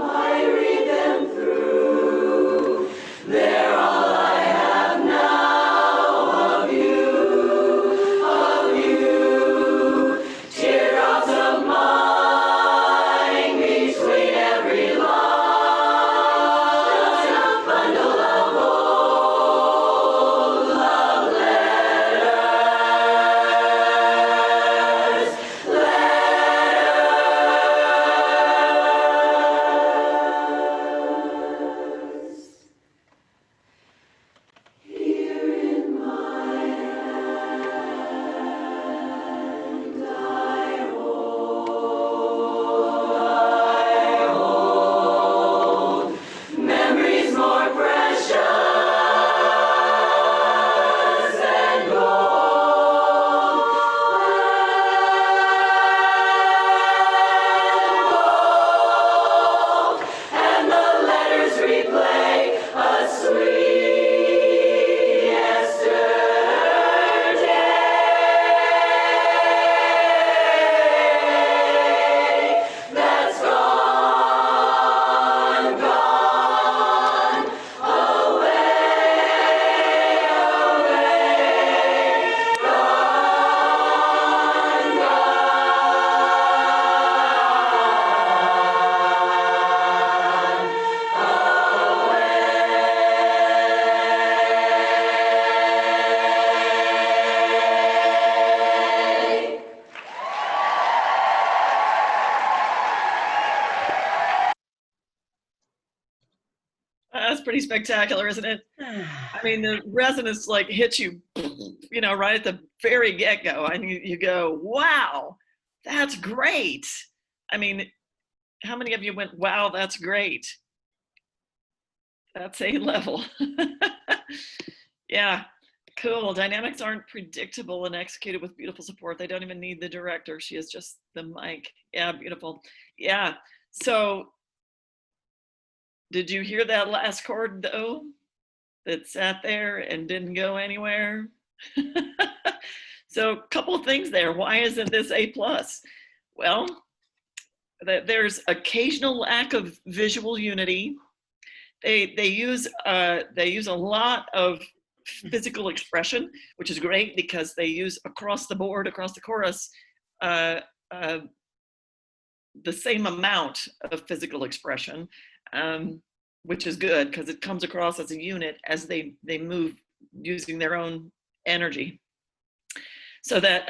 I read them through. They're all I have now of you, of you. Teardrops of mine between every line. Just a bundle of old love letters, letters. Here in my hand I hold memories more precious than gold, and the letters replay a sweet yesterday that's gone, gone away, away, gone, away. That's pretty spectacular, isn't it? I mean, the resonance like hits you, you know, right at the very get-go, and you go, wow, that's great. I mean, how many of you went, wow, that's great? That's A level. Yeah, cool. Dynamics aren't predictable and executed with beautiful support. They don't even need the director. She is just the mic. Yeah, beautiful. Yeah. So did you hear that last chord though? That sat there and didn't go anywhere? So a couple of things there. Why isn't this A+? Well, there's occasional lack of visual unity. They use a lot of physical expression, which is great because they use across the board, across the chorus, the same amount of physical expression, which is good because it comes across as a unit as they move using their own energy. So that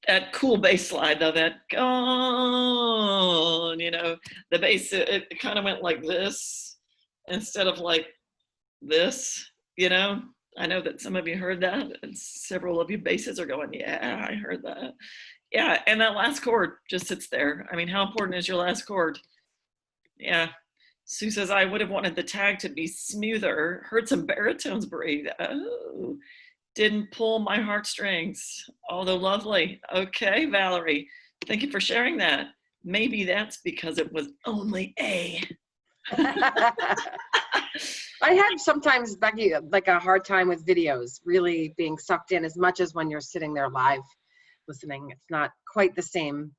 that cool bass slide though, that gone, you know, the bass, it kind of went like this instead of like this, you know. I know that some of you heard that, and several of you basses are going, yeah, I heard that. Yeah, and that last chord just sits there. I mean, how important is your last chord? Yeah. Sue says, I would have wanted the tag to be smoother. Heard some baritones breathe. Oh, didn't pull my heartstrings, although lovely. Okay, Valerie, thank you for sharing that. Maybe that's because it was only A. I have sometimes, Becky, like a hard time with videos really being sucked in as much as when you're sitting there live listening. It's not quite the same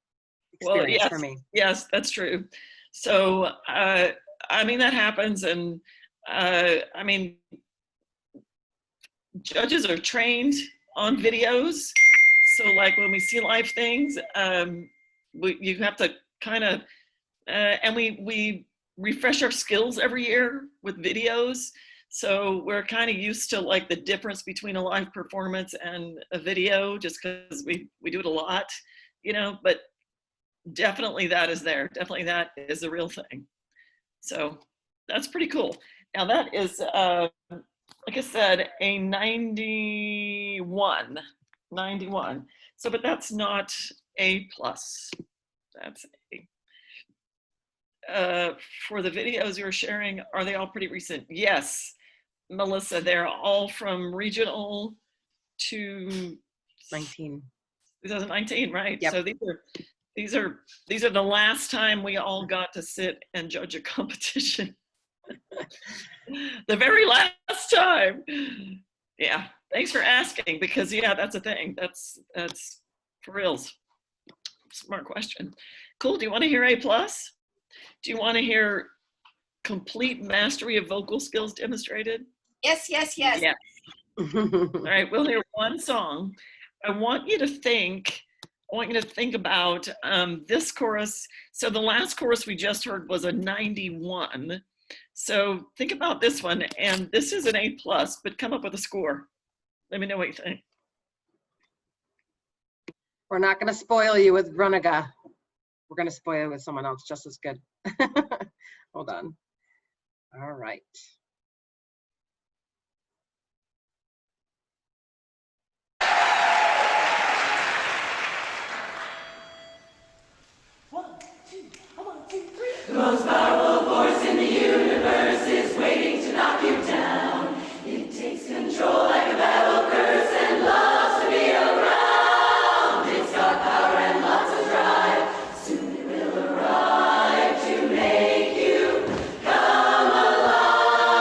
Well, experience yes, for me. yes, that's true. So, I mean, that happens. And I mean, judges are trained on videos. So like when we see live things, you have to kind of, and we refresh our skills every year with videos. So we're kind of used to like the difference between a live performance and a video, just because we do it a lot, you know, but definitely that is there. Definitely that is a real thing. So that's pretty cool. Now that is, like I said, a 91. So, but that's not A plus. That's A. For the videos you're sharing, are they all pretty recent? Yes, Melissa, they're all from regional to 2019, right? Yep. So these are the last time we all got to sit and judge a competition. The very last time. Yeah, thanks for asking, because yeah, that's a thing. That's for reals. Smart question. Cool. Do you want to hear A plus? Do you want to hear complete mastery of vocal skills demonstrated? Yes. Yeah. All right, we'll hear one song. I want you to think about this chorus. So the last chorus we just heard was a 91. So think about this one, and this is an A plus, but come up with a score. Let me know what you think. We're not going to spoil you with Runaga. We're going to spoil you with someone else just as good. Hold on. All right. The most powerful force in the universe is waiting to knock you down. It takes control like a battle curse and loves to be around. It's got power and lots of drive. Soon it will arrive to make you come alive.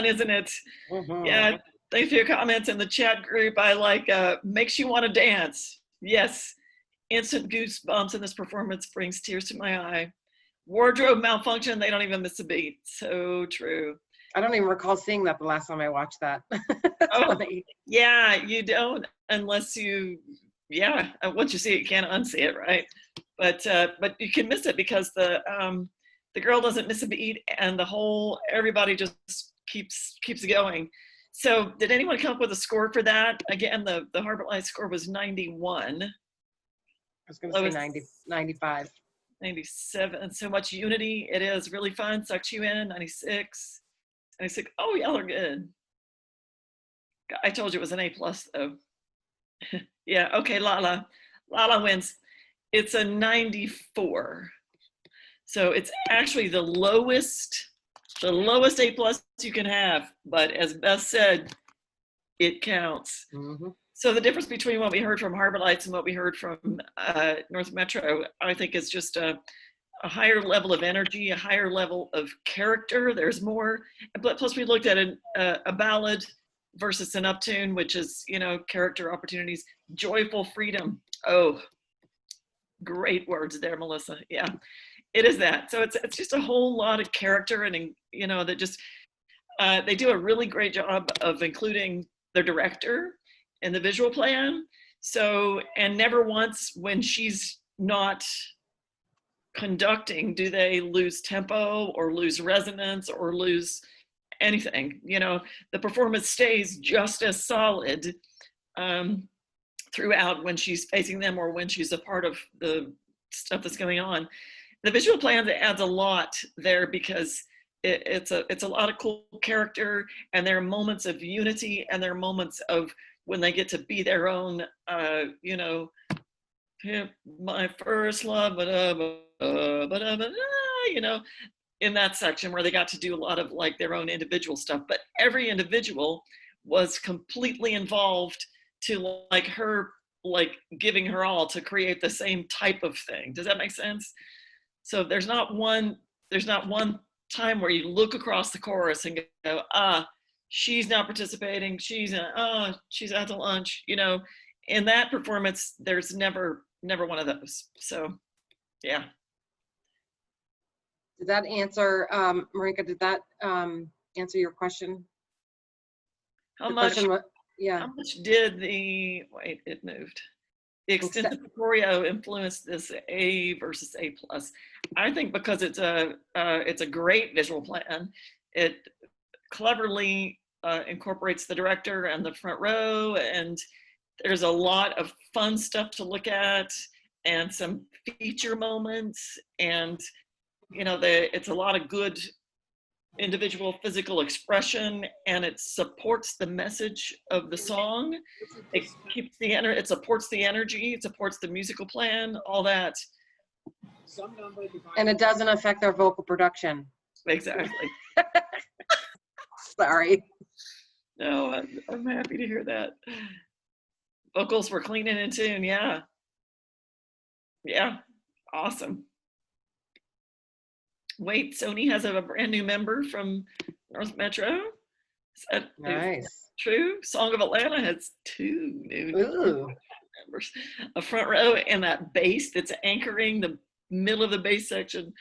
isn't it? Mhm. Yeah, thanks for your comments in the chat group. I like, makes you want to dance. Yes, instant goosebumps in this performance brings tears to my eye. Wardrobe malfunction, they don't even miss a beat. So true. I don't even recall seeing that the last time I watched that. That's Oh, funny. yeah, you don't unless you, yeah, once you see it, you can't unsee it, right? But you can miss it because the girl doesn't miss a beat, and the whole everybody just keeps going. So, did anyone come up with a score for that? Again, the Harbor Lights score was 91. I was going to say 90, 95. 97. So much unity. It is really fun. Sucks you in. 96. 96. Oh, y'all are good. I told you it was an A plus though. Yeah. Okay. Lala wins. It's a 94. So it's actually the lowest A plus you can have. But as Beth said, it counts. Mm-hmm. So the difference between what we heard from Harbor Lights and what we heard from North Metro, I think is just a higher level of energy, a higher level of character. There's more. Plus we looked at a ballad versus an uptune, which is, character opportunities, joyful freedom. Oh, great words there, Melissa. Yeah, it is that. So it's just a whole lot of character, and that just they do a really great job of including their director in the visual plan. So, and never once when she's not conducting do they lose tempo or lose resonance or lose anything. The performance stays just as solid throughout when she's facing them or when she's a part of the stuff that's going on. The visual plan adds a lot there because it's a lot of cool character, and there are moments of unity, and there are moments of when they get to be their own, my first love, in that section where they got to do a lot of like their own individual stuff, but every individual was completely involved to giving her all to create the same type of thing. Does that make sense? So there's not one time where you look across the chorus and go, she's not participating, she's at the lunch. In that performance, there's never one of those. So yeah. Did that answer, Marika, did that answer your question? How much did it moved. The extensive choreo influenced this A versus A plus. I think because it's a great visual plan. It cleverly incorporates the director and the front row, and there's a lot of fun stuff to look at and some feature moments, and it's a lot of good individual physical expression, and it supports the message of the song. It supports the energy, it supports the musical plan, all that. And it doesn't affect their vocal production. Exactly. Sorry. No, I'm happy to hear that. Vocals were clean and in tune. Yeah. Awesome. Wait, Sony has a brand new member from North Metro. Is that true? Song of Atlanta has 2 new members. A front row and that bass that's anchoring the middle of the bass section.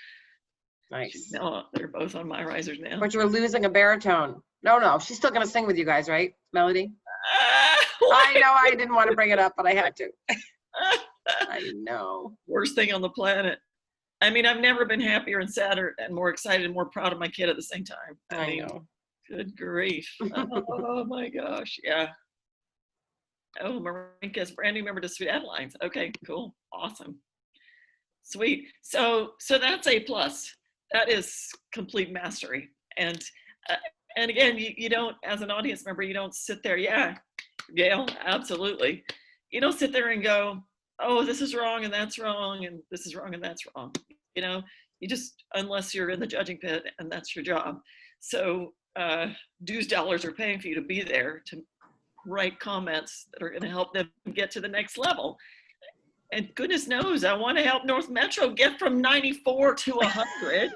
Nice. No, they're both on my risers now. But you're losing a baritone. No, she's still gonna sing with you guys, right, Melody? I know I didn't want to bring it up, but I had to. I know. Worst thing on the planet. I mean, I've never been happier and sadder and more excited and more proud of my kid at the same time. I mean, know. Good grief. Oh my gosh. Yeah. Oh, Marinka's brand new member to Sweet Adelines. Okay, cool. Awesome. Sweet. So that's A plus. That is complete mastery. And again, you don't, as an audience member, you don't sit there. Yeah, Gail, absolutely. You don't sit there and go, oh, this is wrong and that's wrong and this is wrong and that's wrong. You just, unless you're in the judging pit and that's your job. So dues dollars are paying for you to be there to write comments that are going to help them get to the next level. And goodness knows, I want to help North Metro get from 94 to 100.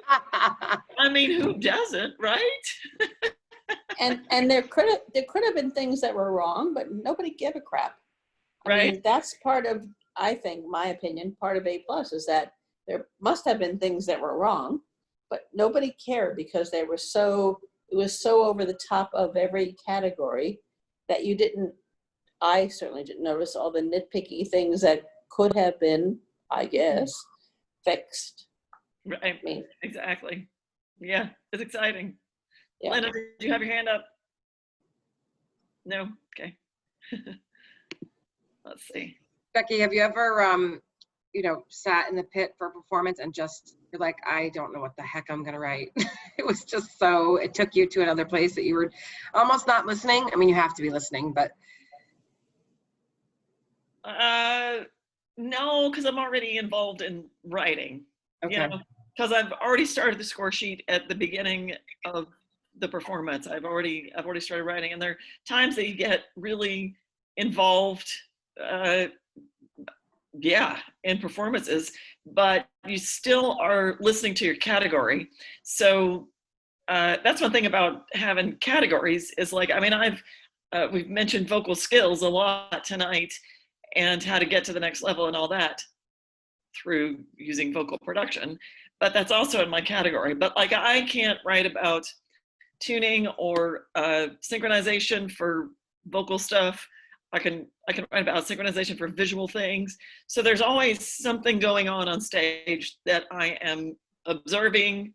I mean, who doesn't, right? And there could have been things that were wrong, but nobody gave a crap. I Right. mean, that's part of, I think, my opinion, part of A+ is that there must have been things that were wrong, but nobody cared because it was so over the top of every category that I certainly didn't notice all the nitpicky things that could have been, I guess, fixed. Right. I mean, Exactly. Yeah, it's exciting. yeah. Linda, did you have your hand up? No? Okay. Let's see. Becki, have you ever, sat in the pit for a performance and just, you're like, I don't know what the heck I'm going to write. It was just it took you to another place that you were almost not listening. I mean, you have to be listening, but. No, because I'm already involved in writing. Okay. Because I've already started the score sheet at the beginning of the performance. I've already started writing, and there are times that you get really involved, in performances, but you still are listening to your category. So that's one thing about having categories is like, I mean, we've mentioned vocal skills a lot tonight and how to get to the next level and all that through using vocal production, but that's also in my category. But like, I can't write about tuning or synchronization for vocal stuff. I can write about synchronization for visual things. So there's always something going on stage that I am observing,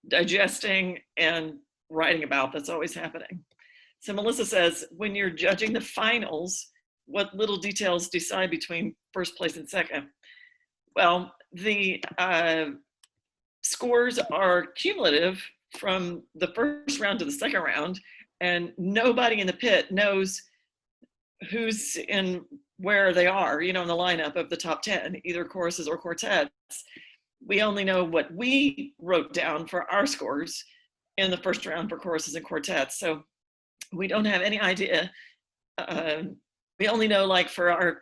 digesting, and writing about. That's always happening. So Melissa says, when you're judging the finals, what little details decide between first place and second? Well, the scores are cumulative from the first round to the second round, and nobody in the pit knows who's in where they are, in the lineup of the top 10, either choruses or quartets. We only know what we wrote down for our scores in the first round for choruses and quartets. So we don't have any idea. We only know, like, for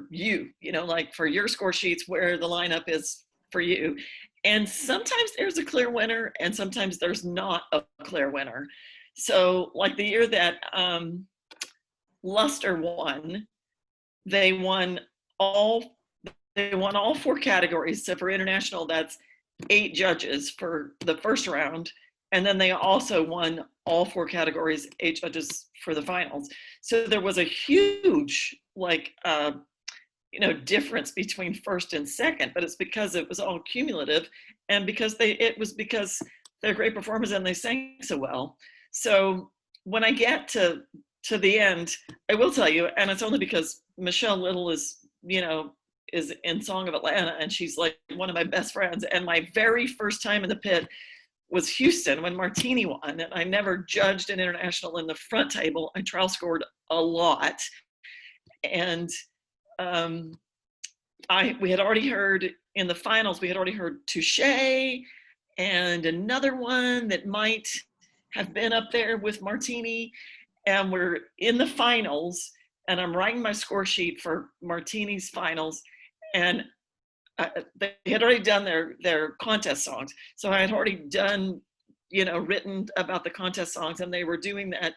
you, like for your score sheets, where the lineup is for you. And sometimes there's a clear winner and sometimes there's not a clear winner. So like the year that Luster won, they won all 4 categories. So for international, that's 8 judges for the first round. And then they also won all 4 categories, 8 judges for the finals. So there was a huge, difference between first and second, but it's because it was all cumulative, and because they're great performers and they sang so well. So when I get to the end, I will tell you, and it's only because Michelle Little is in Song of Atlanta, and she's like one of my best friends. And my very first time in the pit was Houston when Martini won, and I never judged an international in the front table. I trial scored a lot, and we had already heard in the finals, we had already heard Touche and another one that might have been up there with Martini, and we're in the finals, and I'm writing my score sheet for Martini's finals, and they had already done their contest songs. So I had already done, written about the contest songs, and they were doing that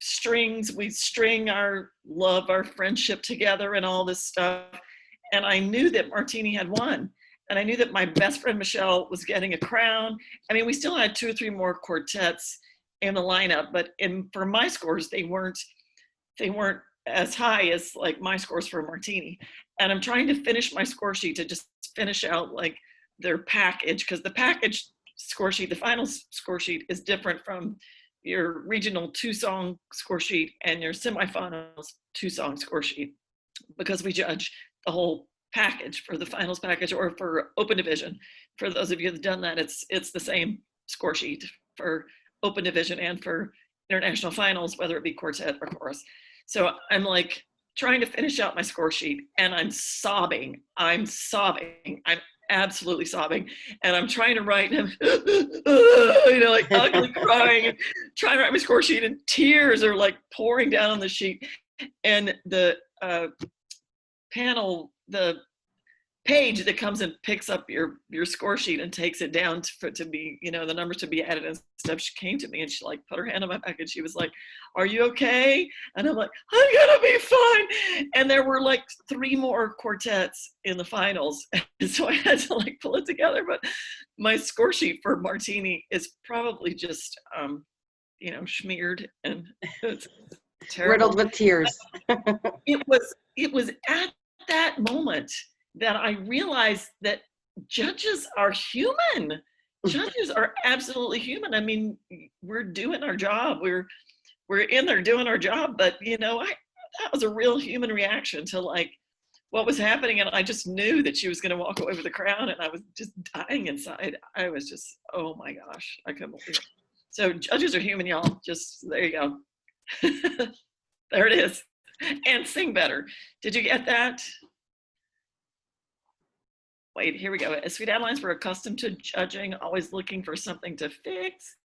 strings. We string our love, our friendship together and all this stuff. And I knew that Martini had won. And I knew that my best friend Michelle was getting a crown. I mean, we still had 2 or 3 more quartets in the lineup, but for my scores, they weren't as high as like my scores for Martini. And I'm trying to finish my score sheet to just finish out like their package, because the package score sheet, the final score sheet, is different from your regional 2-song score sheet and your semifinals 2-song score sheet, because we judge the whole package for the finals package or for open division. For those of you that have done that, it's the same score sheet for open division and for international finals, whether it be quartet or chorus. So I'm like trying to finish out my score sheet, and I'm sobbing. I'm absolutely sobbing, and I'm trying to write, and like ugly crying, trying to write my score sheet, and tears are like pouring down on the sheet. And the panel, the page that comes and picks up your score sheet and takes it down to be, you know, the numbers to be added and stuff. She came to me and she like put her hand on my back and she was like, "Are you okay?" And I'm like, "I'm gonna be fine." And there were like 3 more quartets in the finals. And so I had to like pull it together. But my score sheet for Martini is probably just, you know, smeared and it's terrible. Riddled with tears. It was at that moment that I realized that judges are human. Judges are absolutely human. I mean, we're doing our job. We're in there doing our job, but you know, that was a real human reaction to like what was happening, and I just knew that she was going to walk away with the crown, and I was just dying inside. I was just, oh my gosh, I couldn't believe it. So judges are human, y'all. Just there you go. There it is. And sing better. Did you get that? Wait, here we go. As Sweet Adelines, we're accustomed to judging, always looking for something to fix.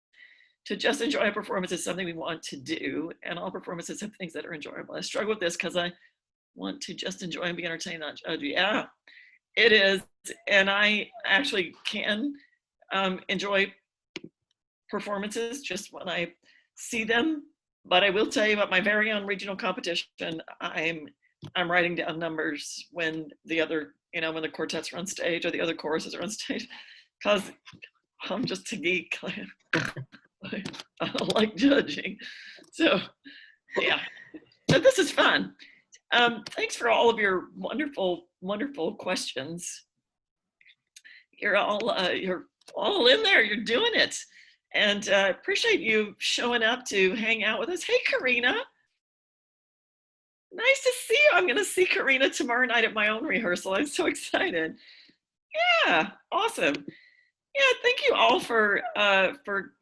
To just enjoy a performance is something we want to do, and all performances have things that are enjoyable. I struggle with this because I want to just enjoy and be entertained, not judge. Yeah, it is. And I actually can enjoy performances just when I see them. But I will tell you about my very own regional competition. I'm writing down numbers when the other, you know, when the quartets are on stage or the other choruses are on stage, because I'm just a geek. I don't like judging. So yeah, but this is fun. Thanks for all of your wonderful, wonderful questions. You're all in there. You're doing it. And appreciate you showing up to hang out with us. Hey, Karina. Nice to see you. I'm going to see Karina tomorrow night at my own rehearsal. I'm so excited. Yeah, awesome. Yeah, thank you all for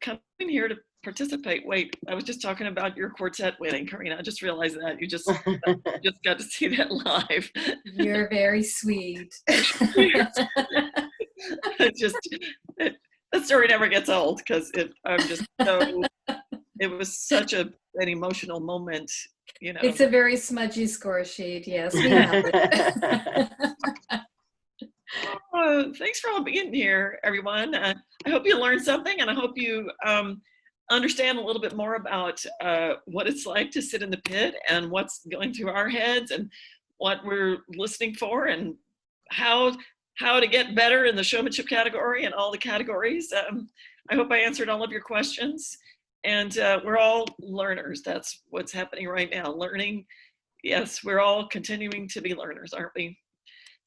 coming here to participate. Wait, I was just talking about your quartet winning, Karina. I just realized that you just got to see that live. You're very sweet. It's just that story never gets old because I'm just so. It was such an emotional moment, you know. It's a very smudgy score sheet. Yes, we have it. Thanks for all being here, everyone. I hope you learned something, and I hope you understand a little bit more about what it's like to sit in the pit and what's going through our heads and what we're listening for and how to get better in the showmanship category and all the categories. I hope I answered all of your questions. And we're all learners. That's what's happening right now. Learning, yes, we're all continuing to be learners, aren't we?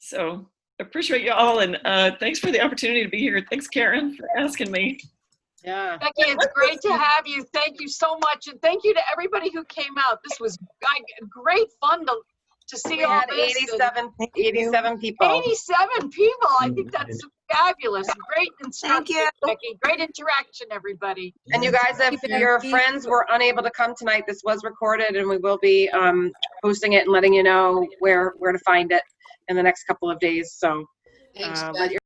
So appreciate you all, and thanks for the opportunity to be here. Thanks, Karen, for asking me. Yeah. Becki, it's great to have you. Thank you so much. And thank you to everybody who came out. This was great fun to see We all had this. 87 people. 87 people. I think that's fabulous. Great instruction, Becki. Great interaction, everybody. And you guys, if your friends were unable to come tonight, this was recorded, and we will be posting it and letting you know where to find it in the next couple of days. So let your